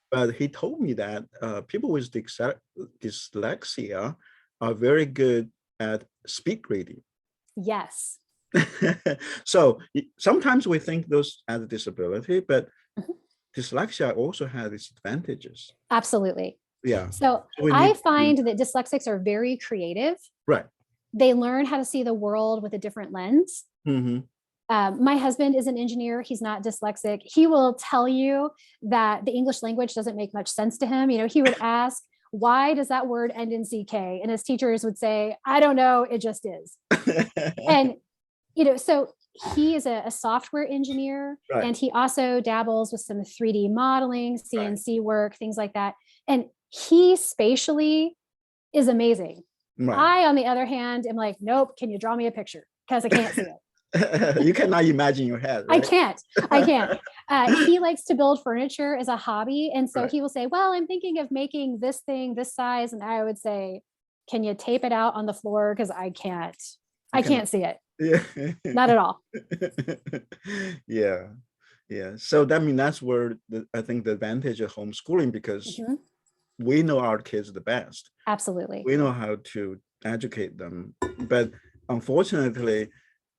Speaker 1: But he told me that people with dyslexia are very good at speed reading.
Speaker 2: Yes.
Speaker 1: So sometimes we think those as a disability, but dyslexia also has its advantages.
Speaker 2: Absolutely.
Speaker 1: Yeah.
Speaker 2: So I find that dyslexics are very creative.
Speaker 1: Right.
Speaker 2: They learn how to see the world with a different lens. My husband is an engineer. He's not dyslexic. He will tell you that the English language doesn't make much sense to him. He would ask, why does that word end in CK? And his teachers would say, I don't know, it just is. And, so he is a software engineer, and he also dabbles with some 3D modeling, CNC work, things like that. And he spatially is amazing. I, on the other hand, am like, nope, can you draw me a picture? Because I can't see it.
Speaker 1: You cannot imagine your head. Right?
Speaker 2: I can't. He likes to build furniture as a hobby. And so he will say, well, I'm thinking of making this thing this size. And I would say, can you tape it out on the floor? Because I can't see it.
Speaker 1: Yeah.
Speaker 2: Not at all.
Speaker 1: Yeah. So that's where I think the advantage of homeschooling, because we know our kids the best.
Speaker 2: Absolutely.
Speaker 1: We know how to educate them. But unfortunately,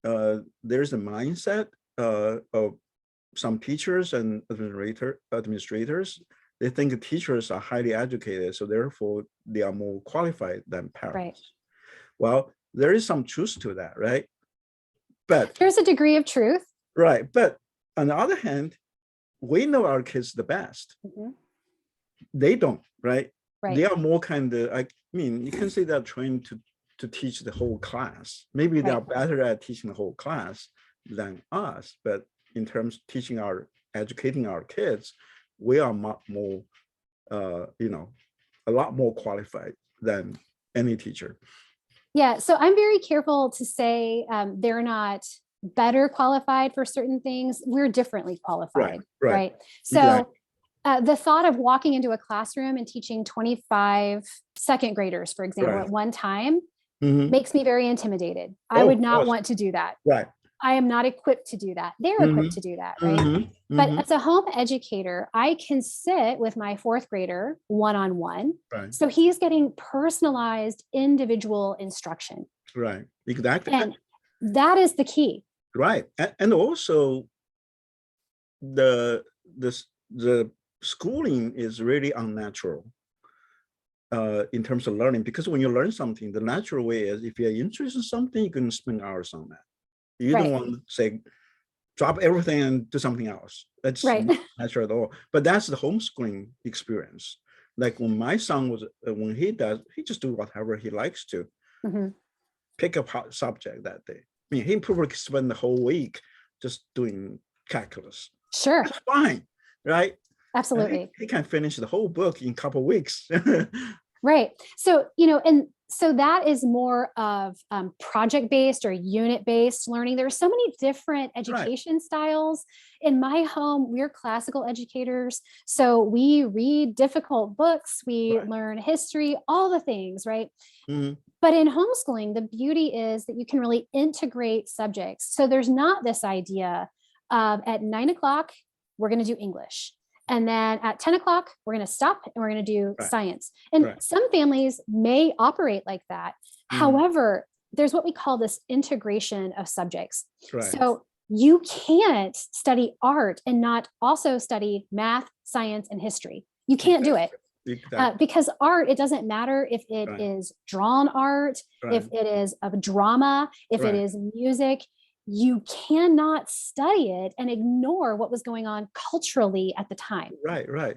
Speaker 1: there's a mindset of some teachers and administrators. They think the teachers are highly educated, so therefore they are more qualified than parents.
Speaker 2: Right.
Speaker 1: Well, there is some truth to that, right? But
Speaker 2: there's a degree of truth.
Speaker 1: Right. But on the other hand, we know our kids the best. They don't, right? They are more you can say they're trained to teach the whole class. Maybe they are better at teaching the whole class than us, but in terms of educating our kids, we are much more, a lot more qualified than any teacher.
Speaker 2: Yeah, so I'm very careful to say they're not better qualified for certain things. We're differently qualified, right? So the thought of walking into a classroom and teaching 25 second graders, for example, at one time, makes me very intimidated. I would not want to do that.
Speaker 1: Right.
Speaker 2: I am not equipped to do that. They're equipped to do that, right? But as a home educator, I can sit with my fourth grader one-on-one. So he's getting personalized individual instruction.
Speaker 1: Right. Exactly.
Speaker 2: And that is the key.
Speaker 1: Right. And also the schooling is really unnatural. in terms of learning, because when you learn something, the natural way is if you're interested in something, you can spend hours on that. You don't want to say, drop everything and do something else. That's not natural at all. But that's the homeschooling experience. Like when my son was, when he just do whatever he likes to. Pick a subject that day. I mean, he probably spend the whole week just doing calculus.
Speaker 2: Sure.
Speaker 1: That's fine, right?
Speaker 2: Absolutely.
Speaker 1: He can finish the whole book in a couple of weeks.
Speaker 2: Right. So, and so that is more of project-based or unit-based learning. There are so many different education styles. In my home, we're classical educators. So we read difficult books, we learn history, all the things, right? But in homeschooling, the beauty is that you can really integrate subjects. So there's not this idea of at 9 o'clock, we're going to do English. And then at 10 o'clock, we're going to stop and we're going to do science. And some families may operate like that. However, there's what we call this integration of subjects. So you can't study art and not also study math, science, and history. You can't do it. Because art, it doesn't matter if it is drawn art, if it is a drama, if it is music. You cannot study it and ignore what was going on culturally at the time. Exactly.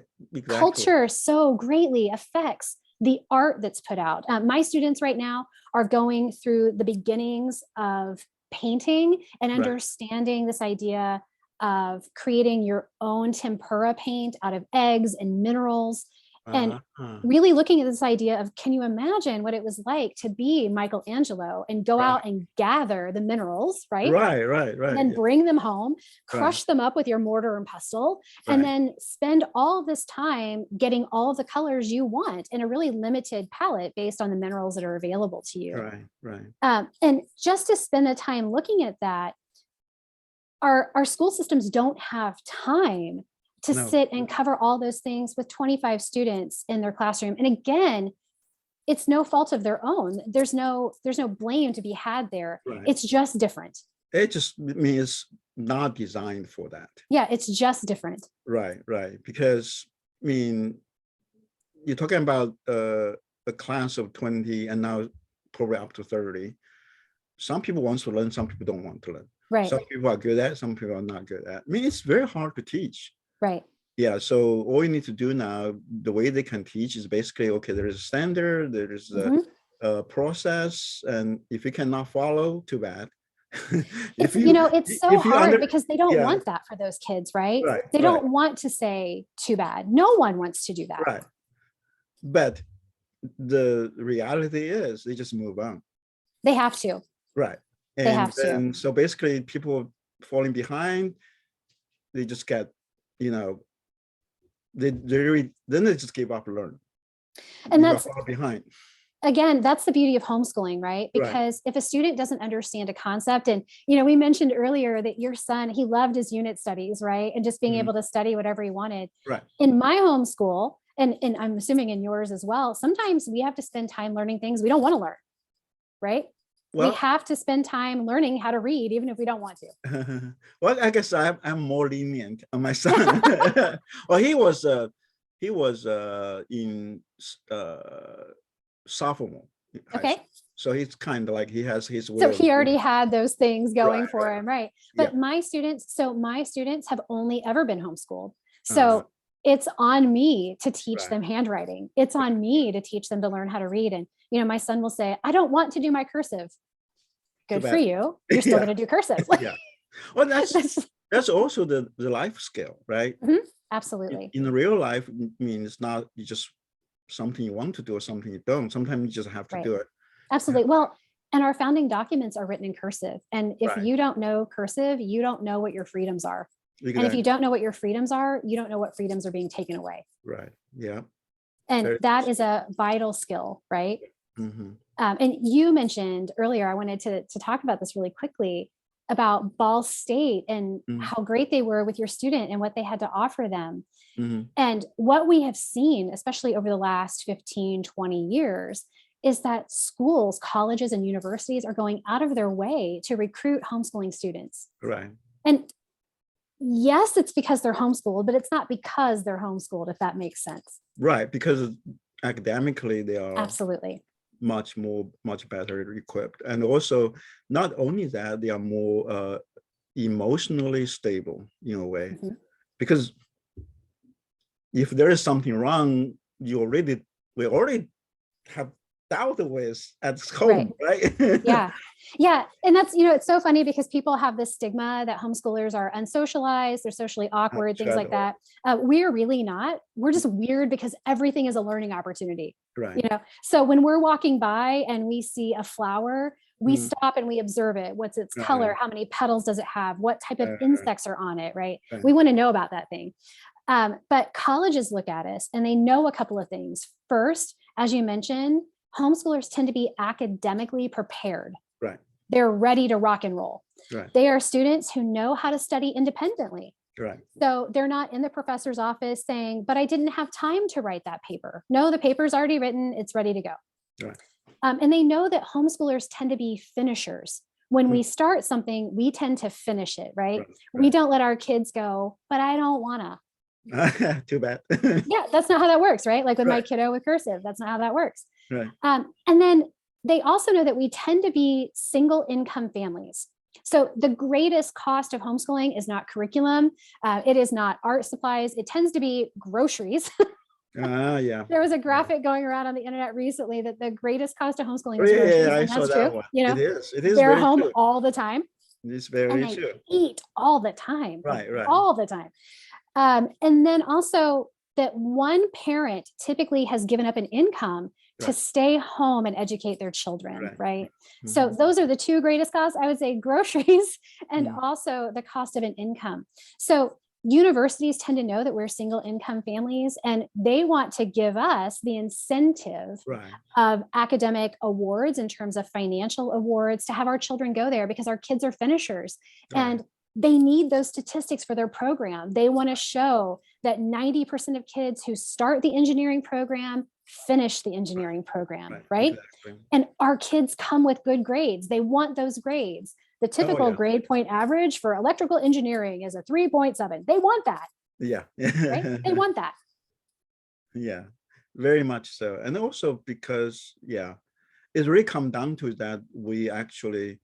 Speaker 2: Culture so greatly affects the art that's put out. My students right now are going through the beginnings of painting and understanding this idea of creating your own tempera paint out of eggs and minerals. And really looking at this idea of, can you imagine what it was like to be Michelangelo and go out and gather the minerals, right? And then bring them home, crush them up with your mortar and pestle, and then spend all of this time getting all of the colors you want in a really limited palette based on the minerals that are available to you. And just to spend the time looking at that, our school systems don't have time to sit and cover all those things with 25 students in their classroom. And again, it's no fault of their own. There's no blame to be had there. It's just different.
Speaker 1: It just means not designed for that.
Speaker 2: Yeah, it's just different.
Speaker 1: Right. Because, I mean, you're talking about a class of 20 and now probably up to 30. Some people want to learn, some people don't want to learn. Some people are good at, some people are not good at. I mean, it's very hard to teach. Yeah, so all you need to do now, the way they can teach is basically, okay, there is a standard, there is a process, and if you cannot follow, too bad.
Speaker 2: It's so hard because they don't want that for those kids, right? They don't want to say too bad. No one wants to do that.
Speaker 1: But the reality is they just move on.
Speaker 2: They have to.
Speaker 1: And
Speaker 2: they have to.
Speaker 1: And so basically people falling behind, they just get, then they just give up and learn. And that's far behind.
Speaker 2: Again, that's the beauty of homeschooling, right? Because if a student doesn't understand a concept, and we mentioned earlier that your son, he loved his unit studies, right? And just being able to study whatever he wanted. In my homeschool, and I'm assuming in yours as well, sometimes we have to spend time learning things we don't want to learn, right? Well, we have to spend time learning how to read, even if we don't want to.
Speaker 1: Well, I guess I'm more lenient on my son. Well, he was in sophomore.
Speaker 2: Okay.
Speaker 1: So he's kind of like, he has his way.
Speaker 2: So he already had those things going for him, right? But my students have only ever been homeschooled. So it's on me to teach them handwriting. It's on me to teach them to learn how to read. And, my son will say, I don't want to do my cursive. Good for you. You're still going to do cursive.
Speaker 1: Well, that's also the life skill, right?
Speaker 2: Absolutely.
Speaker 1: In real life, I mean, it's not just something you want to do or something you don't. Sometimes you just have to do it.
Speaker 2: Absolutely. Well, and our founding documents are written in cursive. And if you don't know cursive, you don't know what your freedoms are. And if you don't know what your freedoms are, you don't know what freedoms are being taken away. And that is a vital skill, right? And you mentioned earlier, I wanted to talk about this really quickly, about Ball State and how great they were with your student and what they had to offer them. And what we have seen, especially over the last 15, 20 years, is that schools, colleges, and universities are going out of their way to recruit homeschooling students. And yes, it's because they're homeschooled, but it's not because they're homeschooled, if that makes sense.
Speaker 1: Because academically, they are
Speaker 2: Absolutely
Speaker 1: much better equipped. And also, not only that, they are more emotionally stable in a way. Mm-hmm. Because if there is something wrong, we already have dealt with at home, right?
Speaker 2: Yeah. And that's, it's so funny because people have this stigma that homeschoolers are unsocialized, they're socially awkward, things like that. We're really not. We're just weird because everything is a learning opportunity.
Speaker 1: Right.
Speaker 2: So when we're walking by and we see a flower, we stop and we observe it. What's its color? How many petals does it have? What type of insects are on it, right? We want to know about that thing. But colleges look at us and they know a couple of things. First, as you mentioned, homeschoolers tend to be academically prepared.
Speaker 1: Right.
Speaker 2: They're ready to rock and roll.
Speaker 1: Right.
Speaker 2: They are students who know how to study independently.
Speaker 1: Right.
Speaker 2: So they're not in the professor's office saying, but I didn't have time to write that paper. No, the paper's already written. It's ready to go.
Speaker 1: Right.
Speaker 2: And they know that homeschoolers tend to be finishers. When we start something, we tend to finish it, right? We don't let our kids go, but I don't wanna.
Speaker 1: Too bad.
Speaker 2: Yeah, that's not how that works, right? Like with my kiddo with cursive, that's not how that works.
Speaker 1: Right.
Speaker 2: And then they also know that we tend to be single income families. So the greatest cost of homeschooling is not curriculum. It is not art supplies. It tends to be groceries.
Speaker 1: Yeah.
Speaker 2: There was a graphic going around on the internet recently that the greatest cost of homeschooling is groceries.
Speaker 1: Yeah,
Speaker 2: and that's true.
Speaker 1: One.
Speaker 2: It
Speaker 1: is.
Speaker 2: They're home true. All the time.
Speaker 1: It's very true.
Speaker 2: Eat all the time.
Speaker 1: Right.
Speaker 2: All the time. And then also that one parent typically has given up an income to stay home and educate their children, right? Mm-hmm. So those are the two greatest costs, I would say, groceries and also the cost of an income. So universities tend to know that we're single income families and they want to give us the incentive of academic awards in terms of financial awards to have our children go there because our kids are finishers. And they need those statistics for their program. They want to show that 90% of kids who start the engineering program finish the engineering program, right? Exactly. And our kids come with good grades. They want those grades. The typical grade point average for electrical engineering is a 3.7. They want that.
Speaker 1: Yeah.
Speaker 2: Right? They want that.
Speaker 1: Yeah, very much so. And also because, it really comes down to that we actually,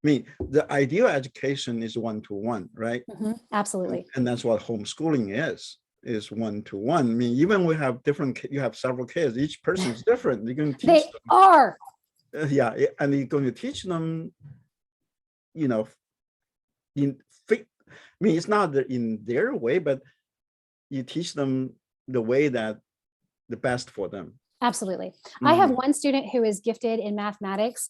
Speaker 1: the ideal education is one-to-one, right? Mm-hmm.
Speaker 2: Absolutely.
Speaker 1: And that's what homeschooling is one-to-one. Even we have you have several kids, each person is different. You're going to teach them.
Speaker 2: Are.
Speaker 1: And you're going to teach them, it's not in their way, but you teach them the way that the best for them.
Speaker 2: Absolutely. Mm-hmm. I have one student who is gifted in mathematics.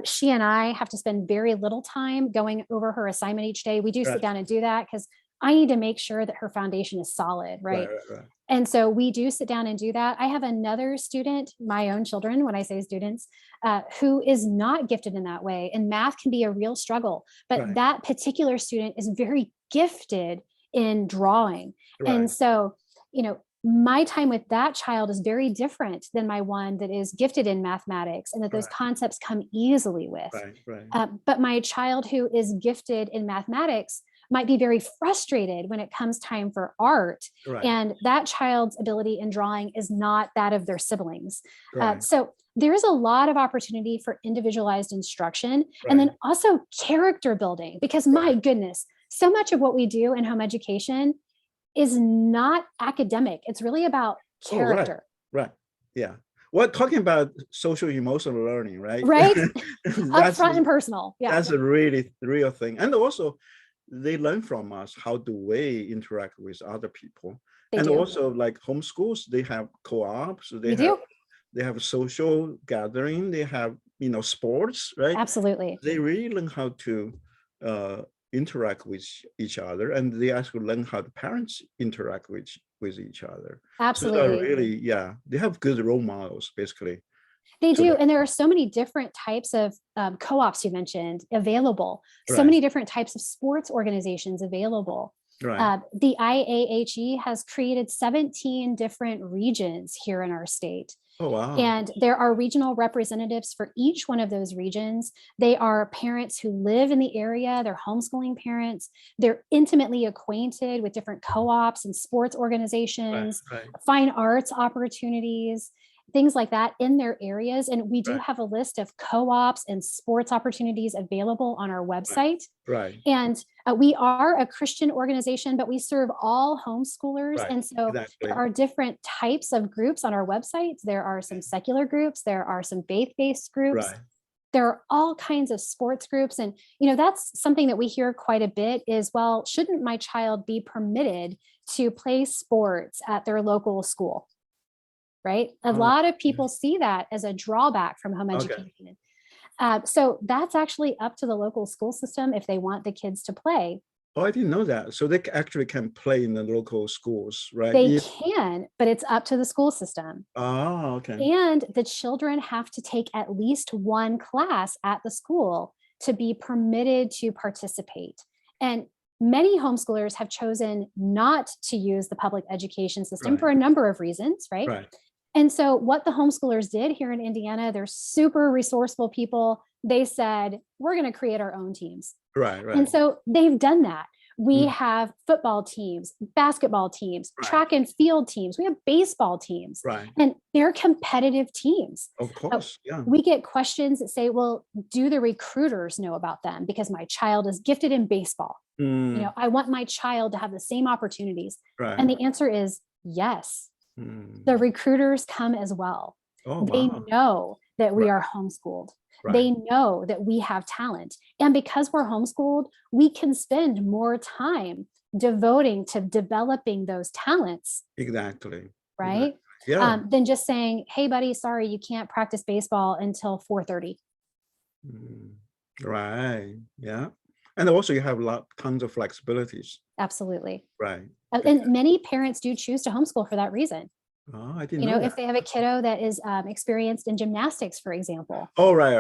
Speaker 2: She and I have to spend very little time going over her assignment each day. We do sit down and do that because I need to make sure that her foundation is solid, right? And so we do sit down and do that. I have another student, my own children, when I say students, who is not gifted in that way. And math can be a real struggle. But that particular student is very gifted in drawing. And so, my time with that child is very different than my one that is gifted in mathematics and that those concepts come easily with. But my child who is gifted in mathematics might be very frustrated when it comes time for art. And that child's ability in drawing is not that of their siblings. So there's a lot of opportunity for individualized instruction and then also character building, because my goodness, so much of what we do in home education is not academic. It's really about character.
Speaker 1: Yeah. Well, talking about social emotional learning, right?
Speaker 2: Upfront and personal. Yeah.
Speaker 1: That's a really real thing. And also they learn from us, how do we interact with other people. Also like homeschools, they have co-ops, they have social gathering, they have, sports, right?
Speaker 2: Absolutely.
Speaker 1: They really learn how to interact with each other, and they actually learn how the parents interact with each other.
Speaker 2: Absolutely.
Speaker 1: So really, they have good role models, basically.
Speaker 2: They do. And there are so many different types of co-ops you mentioned available, so many different types of sports organizations available. The IAHE has created 17 different regions here in our state.
Speaker 1: Oh, wow.
Speaker 2: And there are regional representatives for each one of those regions. They are parents who live in the area, they're homeschooling parents, they're intimately acquainted with different co-ops and sports organizations, fine arts opportunities, things like that in their areas. And we do have a list of co-ops and sports opportunities available on our website.
Speaker 1: Right.
Speaker 2: And we are a Christian organization, but we serve all homeschoolers. And so there are different types of groups on our website. There are some secular groups, there are some faith-based groups. There are all kinds of sports groups. And, that's something that we hear quite a bit is, well, shouldn't my child be permitted to play sports at their local school? Right? A lot of people see that as a drawback from home education. So that's actually up to the local school system if they want the kids to play.
Speaker 1: Oh, I didn't know that. So they actually can play in the local schools, right?
Speaker 2: They can, but it's up to the school system.
Speaker 1: Oh, okay.
Speaker 2: And the children have to take at least one class at the school to be permitted to participate. And many homeschoolers have chosen not to use the public education system for a number of reasons, right? And so what the homeschoolers did here in Indiana, they're super resourceful people. They said, we're going to create our own teams. And so they've done that. We have football teams, basketball teams, track and field teams. We have baseball teams, and they're competitive teams.
Speaker 1: Of course,
Speaker 2: We get questions that say, well, do the recruiters know about them? Because my child is gifted in baseball. I want my child to have the same opportunities. And the answer is yes. The recruiters come as well. They know that we are homeschooled. They know that we have talent. And because we're homeschooled, we can spend more time devoting to developing those talents.
Speaker 1: Exactly.
Speaker 2: Right? Than just saying, hey, buddy, sorry, you can't practice baseball until 4:30.
Speaker 1: Right. Yeah. And also you have tons of flexibilities.
Speaker 2: Absolutely.
Speaker 1: Right.
Speaker 2: And many parents do choose to homeschool for that reason.
Speaker 1: Oh, I didn't know that.
Speaker 2: If they have a kiddo that is experienced in gymnastics, for example.
Speaker 1: Oh, right.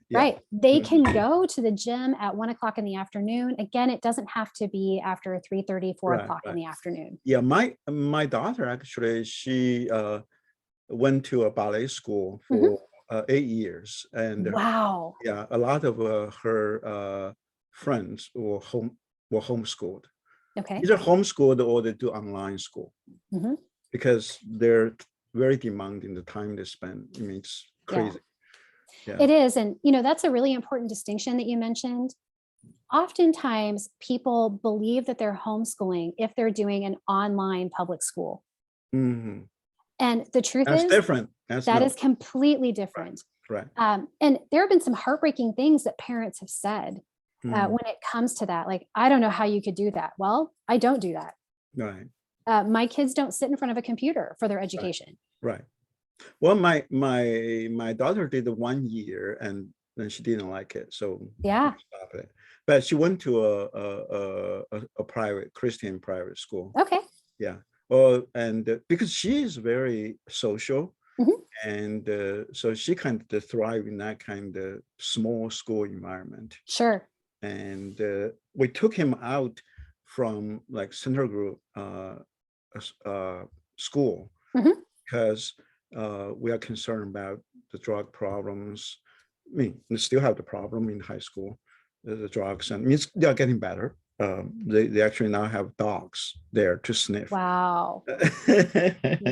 Speaker 1: Yeah.
Speaker 2: Right. They can go to the gym at 1 o'clock in the afternoon. Again, it doesn't have to be after 3:30, 4 o'clock in the afternoon.
Speaker 1: Yeah. My daughter, actually, she went to a ballet school for 8 years. And
Speaker 2: wow.
Speaker 1: A lot of her friends were homeschooled.
Speaker 2: Okay.
Speaker 1: Either homeschooled or they do online school. Because they're very demanding the time they spend. I mean, it's crazy.
Speaker 2: It is. And, that's a really important distinction that you mentioned. Oftentimes people believe that they're homeschooling if they're doing an online public school. And the truth is
Speaker 1: different.
Speaker 2: That is completely different.
Speaker 1: Right.
Speaker 2: And there have been some heartbreaking things that parents have said when it comes to that. Like, I don't know how you could do that. Well, I don't do that.
Speaker 1: Right.
Speaker 2: My kids don't sit in front of a computer for their education.
Speaker 1: Right. Well, my daughter did 1 year and then she didn't like it, so stop it. But she went to a private Christian private school.
Speaker 2: Okay.
Speaker 1: Yeah. Well, and because she is very social, and so she kind of thrive in that kind of small school environment.
Speaker 2: Sure.
Speaker 1: And we took him out from like center group school because we are concerned about the drug problems. I mean, they still have the problem in high school, the drugs, and means they are getting better. They actually now have dogs there to sniff.
Speaker 2: Wow.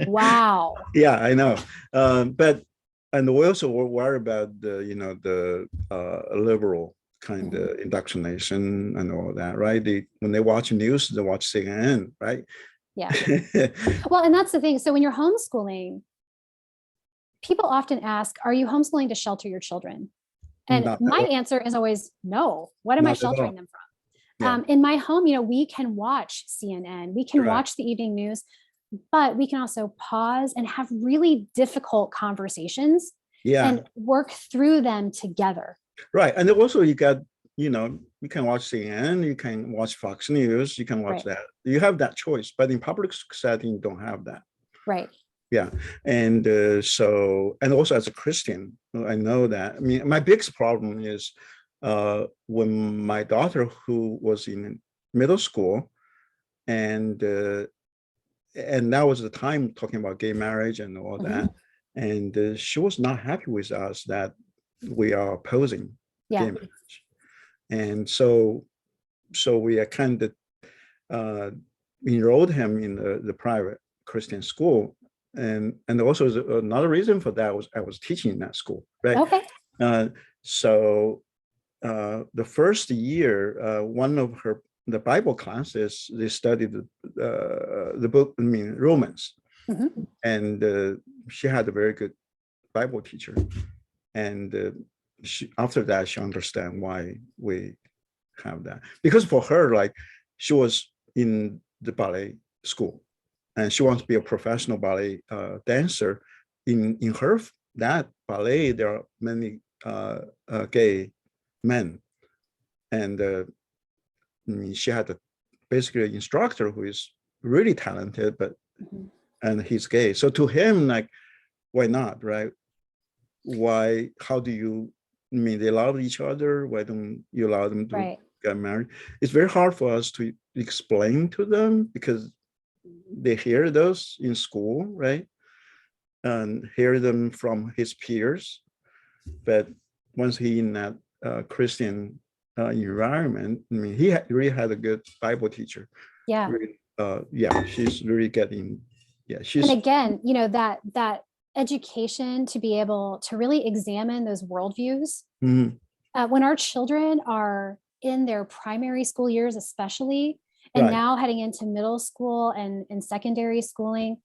Speaker 2: Wow.
Speaker 1: Yeah, I know. And we also were worried about the liberal kind of indoctrination and all that, right? When they watch news, they watch CNN, right?
Speaker 2: Yeah. Well, and that's the thing. So when you're homeschooling, people often ask, are you homeschooling to shelter your children? And my answer is always no. What am I sheltering them from? In my home, we can watch CNN, we can watch the evening news, but we can also pause and have really difficult conversations and work through them together.
Speaker 1: Right. And also you got, you can watch CNN, you can watch Fox News, you can watch that. You have that choice, but in public setting, you don't have that.
Speaker 2: Right.
Speaker 1: Yeah. And and also as a Christian, I know that. I mean, my biggest problem is when my daughter, who was in middle school, and that was the time talking about gay marriage and all that. And she was not happy with us that we are opposing gay marriage. And so we are kind of enrolled him in the private Christian school. And also another reason for that was I was teaching in that school, right?
Speaker 2: Okay.
Speaker 1: So the first year, one of the Bible classes, they studied the book, Romans. Mm-hmm. And she had a very good Bible teacher. And after that, she understand why we have that. Because for her, like, she was in the ballet school and she wants to be a professional ballet dancer. In her, that ballet, there are many gay men. And she had basically an instructor who is really talented, but and he's gay. So to him, like, why not, right? Why? How do you? They love each other. Why don't you allow them to get married? It's very hard for us to explain to them because they hear those in school, right? And hear them from his peers. But once he in that Christian environment, he really had a good Bible teacher.
Speaker 2: Yeah.
Speaker 1: Really, she's really getting. Yeah,
Speaker 2: and again, that education to be able to really examine those worldviews. Mm-hmm. When our children are in their primary school years, especially, and now heading into middle school and secondary schooling,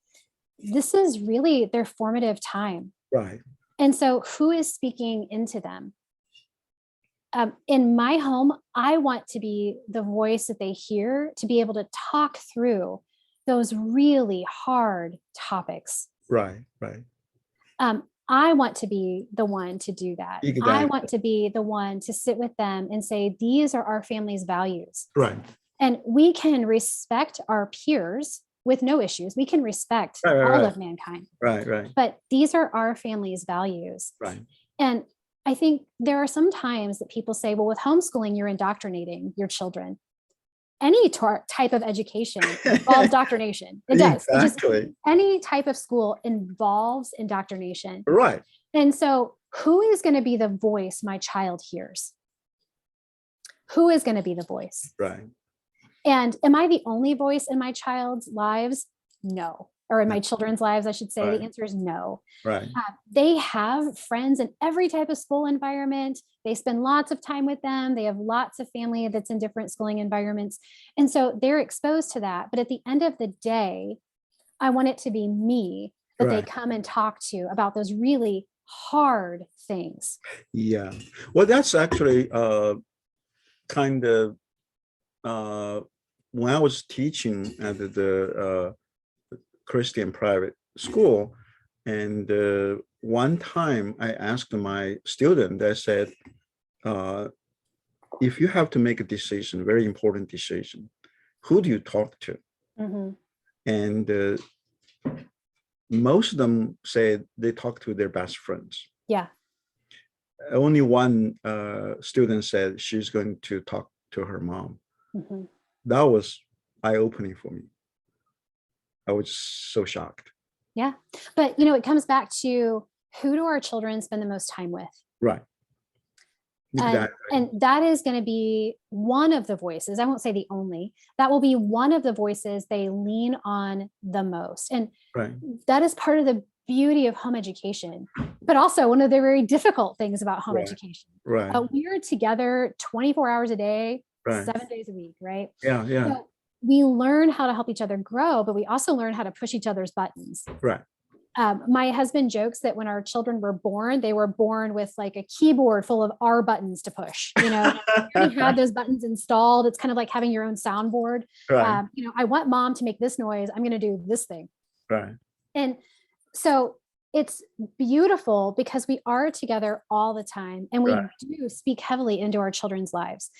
Speaker 2: this is really their formative time.
Speaker 1: Right.
Speaker 2: And so who is speaking into them? In my home, I want to be the voice that they hear to be able to talk through those really hard topics.
Speaker 1: Right.
Speaker 2: I want to be the one to do that. Exactly. I want to be the one to sit with them and say, these are our family's values.
Speaker 1: Right.
Speaker 2: And we can respect our peers with no issues. We can respect all of mankind.
Speaker 1: Right.
Speaker 2: But these are our family's values.
Speaker 1: Right.
Speaker 2: And I think there are some times that people say, well, with homeschooling, you're indoctrinating your children. Any type of education involves indoctrination. It does.
Speaker 1: Exactly.
Speaker 2: Any type of school involves indoctrination.
Speaker 1: Right.
Speaker 2: And so who is going to be the voice my child hears? Who is going to be the voice?
Speaker 1: Right.
Speaker 2: And am I the only voice in my child's lives? No. Or in my children's lives, I should say. The answer is no.
Speaker 1: Right.
Speaker 2: They have friends in every type of school environment. They spend lots of time with them. They have lots of family that's in different schooling environments. And so they're exposed to that. But at the end of the day, I want it to be me that they come and talk to about those really hard things.
Speaker 1: Yeah. Well, that's actually kind of when I was teaching at the Christian private school, and one time I asked my student, I said, if you have to make a decision, very important decision, who do you talk to? Mm-hmm. And most of them said they talk to their best friends.
Speaker 2: Yeah.
Speaker 1: Only one student said she's going to talk to her mom. Mm-hmm. That was eye-opening for me. I was so shocked.
Speaker 2: Yeah. But, it comes back to who do our children spend the most time with?
Speaker 1: Right. Exactly.
Speaker 2: And that is going to be one of the voices. I won't say the only. That will be one of the voices they lean on the most. And that is part of the beauty of home education, but also one of the very difficult things about home education.
Speaker 1: Right.
Speaker 2: We're together 24 hours a day, 7 days a week, right?
Speaker 1: Yeah.
Speaker 2: So we learn how to help each other grow, but we also learn how to push each other's buttons.
Speaker 1: Right.
Speaker 2: My husband jokes that when our children were born, they were born with like a keyboard full of R buttons to push. We already had those buttons installed. It's kind of like having your own soundboard.
Speaker 1: Right.
Speaker 2: I want mom to make this noise. I'm going to do this thing.
Speaker 1: Right.
Speaker 2: And so it's beautiful because we are together all the time and we do speak heavily into our children's lives.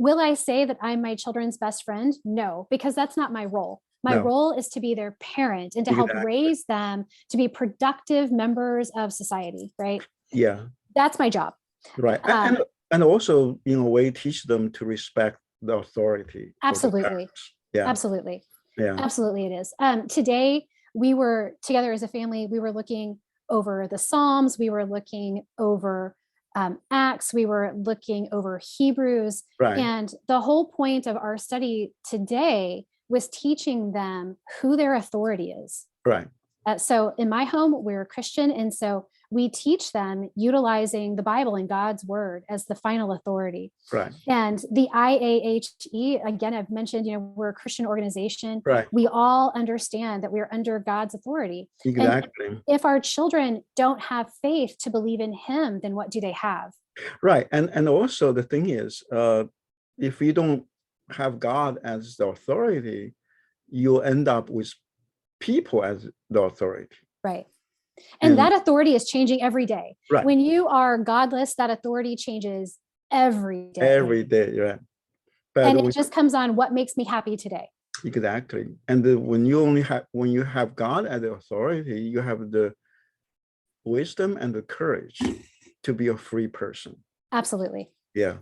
Speaker 2: Will I say that I'm my children's best friend? No, because that's not my role. My role is to be their parent and to help raise them to be productive members of society, right?
Speaker 1: Yeah.
Speaker 2: That's my job.
Speaker 1: Right. And also, in a way, teach them to respect the authority.
Speaker 2: Absolutely.
Speaker 1: Yeah.
Speaker 2: Absolutely.
Speaker 1: Yeah.
Speaker 2: Absolutely it is. Today, we were together as a family. We were looking over the Psalms, we were looking over Acts, we were looking over Hebrews. And the whole point of our study today was teaching them who their authority is. So in my home, we're Christian. And so we teach them utilizing the Bible and God's word as the final authority. And the IAHE, again, I've mentioned, we're a Christian organization. We all understand that we're under God's authority.
Speaker 1: Exactly.
Speaker 2: And if our children don't have faith to believe in him, then what do they have?
Speaker 1: And also the thing is, if you don't have God as the authority, you'll end up with people as the authority.
Speaker 2: And that authority is changing every day. When you are godless, that authority changes every day.
Speaker 1: Every day, But
Speaker 2: and it just comes on what makes me happy today.
Speaker 1: Exactly. And when you have God as the authority, you have the wisdom and the courage to be a free person.
Speaker 2: Absolutely.
Speaker 1: Yeah.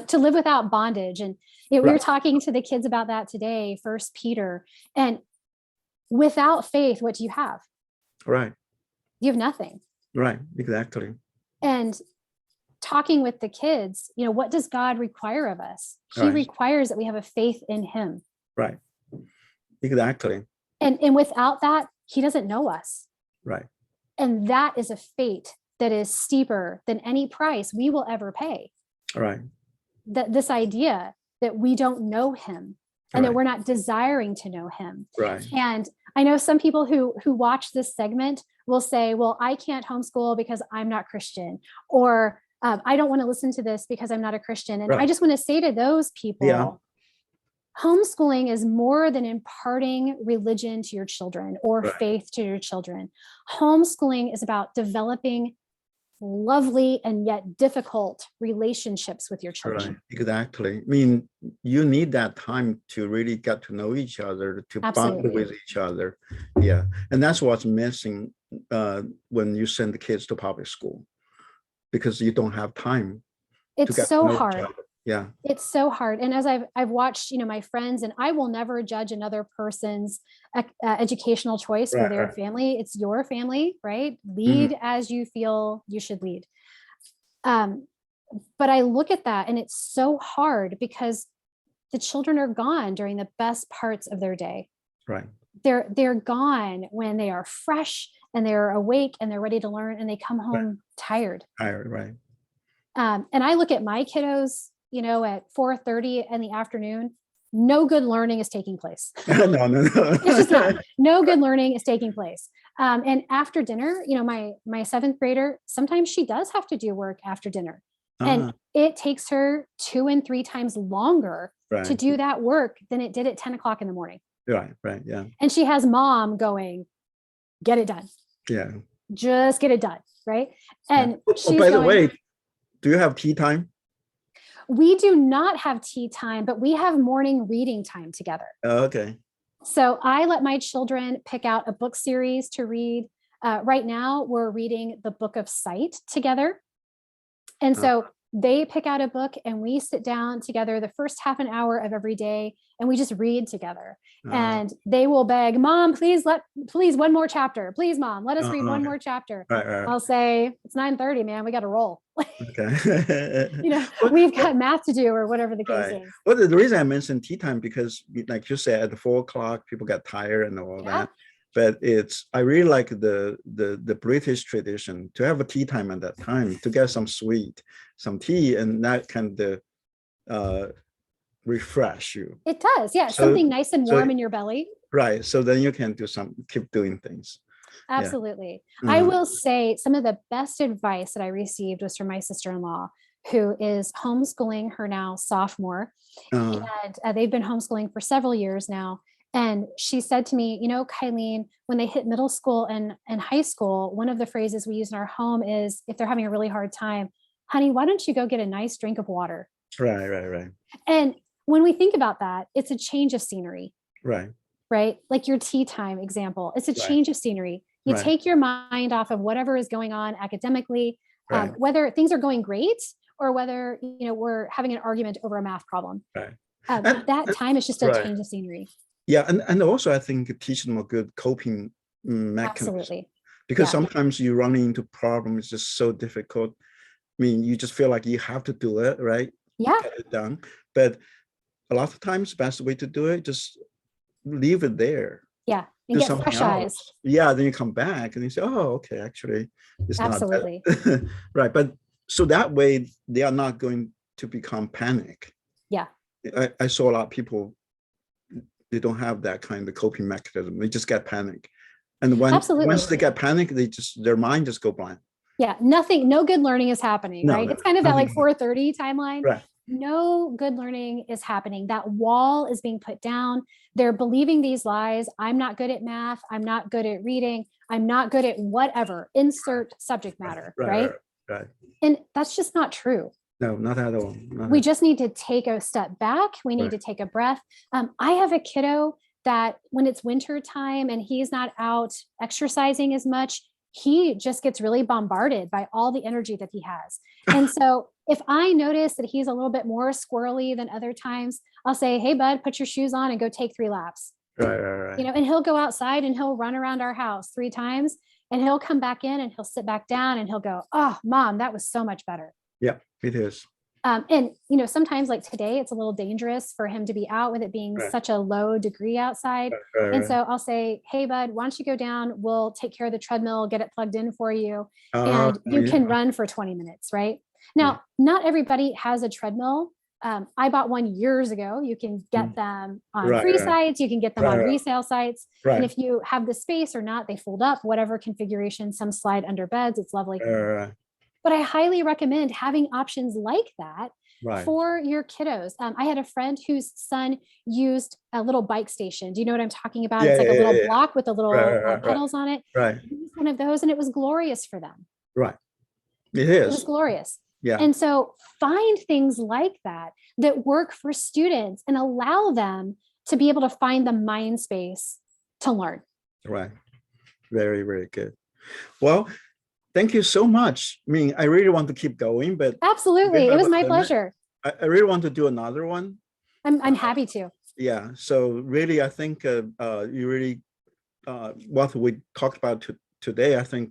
Speaker 2: To live without bondage. And we were talking to the kids about that today, 1 Peter. And without faith, what do you have? You have nothing.
Speaker 1: Exactly.
Speaker 2: And talking with the kids, what does God require of us? He requires that we have a faith in him.
Speaker 1: Exactly.
Speaker 2: And without that, he doesn't know us. And that is a fate that is steeper than any price we will ever pay. That this idea that we don't know him and that we're not desiring to know him. And I know some people who watch this segment will say, well, I can't homeschool because I'm not Christian, or I don't want to listen to this because I'm not a Christian. And I just want to say to those people, homeschooling is more than imparting religion to your children or faith to your children. Homeschooling is about developing lovely and yet difficult relationships with your children.
Speaker 1: Exactly. I mean, you need that time to really get to know each other, to bond with each other. And that's what's missing when you send the kids to public school, because you don't have time.
Speaker 2: It's so hard.
Speaker 1: Yeah.
Speaker 2: It's so hard. And as I've watched, my friends, and I will never judge another person's educational choice for their family. It's your family, right? Lead as you feel you should lead. But I look at that and it's so hard because the children are gone during the best parts of their day. They're gone when they are fresh and they're awake and they're ready to learn, and they come home tired. And I look at my kiddos, at 4:30 in the afternoon, no good learning is taking place.
Speaker 1: No.
Speaker 2: It's just not. No good learning is taking place. And after dinner, my 7th grader, sometimes she does have to do work after dinner. And it takes her 2 and 3 times longer to do that work than it did at 10 o'clock in the morning. And she has mom going, get it done. Just get it done. And she's
Speaker 1: by the way, do you have tea time?
Speaker 2: We do not have tea time, but we have morning reading time together. So I let my children pick out a book series to read. Right now, we're reading the Book of Sight together. And so they pick out a book and we sit down together the first half an hour of every day and we just read together. And they will beg, Mom, please one more chapter. Please, Mom, let us read one more chapter. I'll say, it's 9:30, man, we got to roll. We've got math to do or whatever the case is.
Speaker 1: Well, the reason I mentioned tea time, because like you said, at 4 o'clock, people get tired and all that. But I really like the British tradition to have a tea time at that time, to get some tea, and that kind of refresh you.
Speaker 2: It does, something nice and warm in your belly.
Speaker 1: So then you can keep doing things.
Speaker 2: Absolutely. I will say some of the best advice that I received was from my sister-in-law, who is homeschooling her now sophomore. And they've been homeschooling for several years now. And she said to me, Kylene, when they hit middle school and high school, one of the phrases we use in our home is, if they're having a really hard time, honey, why don't you go get a nice drink of water? And when we think about that, it's a change of scenery. Like your tea time example, it's a change of scenery. You take your mind off of whatever is going on academically, whether things are going great or whether, we're having an argument over a math problem. That time is just a change of scenery.
Speaker 1: And also I think teach them a good coping mechanism.
Speaker 2: Absolutely.
Speaker 1: because sometimes you run into problems just so difficult. I mean, you just feel like you have to do it, right?
Speaker 2: Yeah.
Speaker 1: Get it done. But a lot of times, best way to do it, just leave it there.
Speaker 2: Yeah. And
Speaker 1: do
Speaker 2: get
Speaker 1: something
Speaker 2: fresh
Speaker 1: else.
Speaker 2: eyes.
Speaker 1: Yeah, then you come back and you say, oh, okay, actually, it's
Speaker 2: Absolutely.
Speaker 1: not that. Right. But so that way they are not going to become panic.
Speaker 2: Yeah.
Speaker 1: I saw a lot of people, they don't have that kind of coping mechanism. They just get panic. And once they get panic, their mind just go blank.
Speaker 2: Yeah, no good learning is happening, right? It's kind of that like 4:30 timeline.
Speaker 1: Right.
Speaker 2: No good learning is happening. That wall is being put down. They're believing these lies. I'm not good at math. I'm not good at reading. I'm not good at whatever. Insert subject matter, right? And that's just not true.
Speaker 1: No, not at all.
Speaker 2: We just need to take a step back. We need to take a breath. I have a kiddo that when it's winter time and he's not out exercising as much, he just gets really bombarded by all the energy that he has. And so if I notice that he's a little bit more squirrely than other times, I'll say, hey, bud, put your shoes on and go take 3 laps.
Speaker 1: Right.
Speaker 2: You know, and he'll go outside and he'll run around our house 3 times and he'll come back in and he'll sit back down and he'll go, oh, mom, that was so much better.
Speaker 1: Yeah, it is.
Speaker 2: And, you know, sometimes like today, it's a little dangerous for him to be out with it being such a low degree outside. And so I'll say, hey, bud, why don't you go down? We'll take care of the treadmill, get it plugged in for you. And you can run for 20 minutes, right? Now, not everybody has a treadmill. I bought one years ago. You can get them on free sites. You can get them on resale sites. And if you have the space or not, they fold up, whatever configuration, some slide under beds. It's lovely. But I highly recommend having options like that for your kiddos. I had a friend whose son used a little bike station. Do you know what I'm talking about? It's like a little block with the little pedals on it. He used one of those and it was glorious for them.
Speaker 1: Right. It is.
Speaker 2: It was glorious.
Speaker 1: Yeah.
Speaker 2: And so find things like that that work for students and allow them to be able to find the mind space to learn.
Speaker 1: Right. Very, very good. Well, thank you so much. I mean, I really want to keep going, but
Speaker 2: absolutely, it was my pleasure.
Speaker 1: I really want to do another one.
Speaker 2: I'm happy to.
Speaker 1: Yeah. So really, I think you really what we talked about today, I think,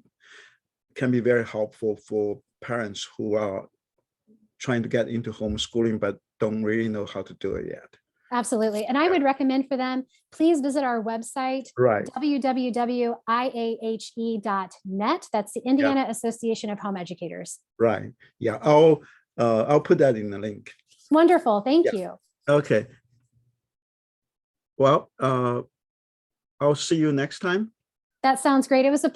Speaker 1: can be very helpful for parents who are trying to get into homeschooling but don't really know how to do it yet.
Speaker 2: Absolutely. And I would recommend for them, please visit our website, www.iahe.net. That's the Indiana Association of Home Educators.
Speaker 1: Right. Yeah. I'll put that in the link.
Speaker 2: Wonderful. Thank you.
Speaker 1: Okay. Well, I'll see you next time.
Speaker 2: That sounds great. It was a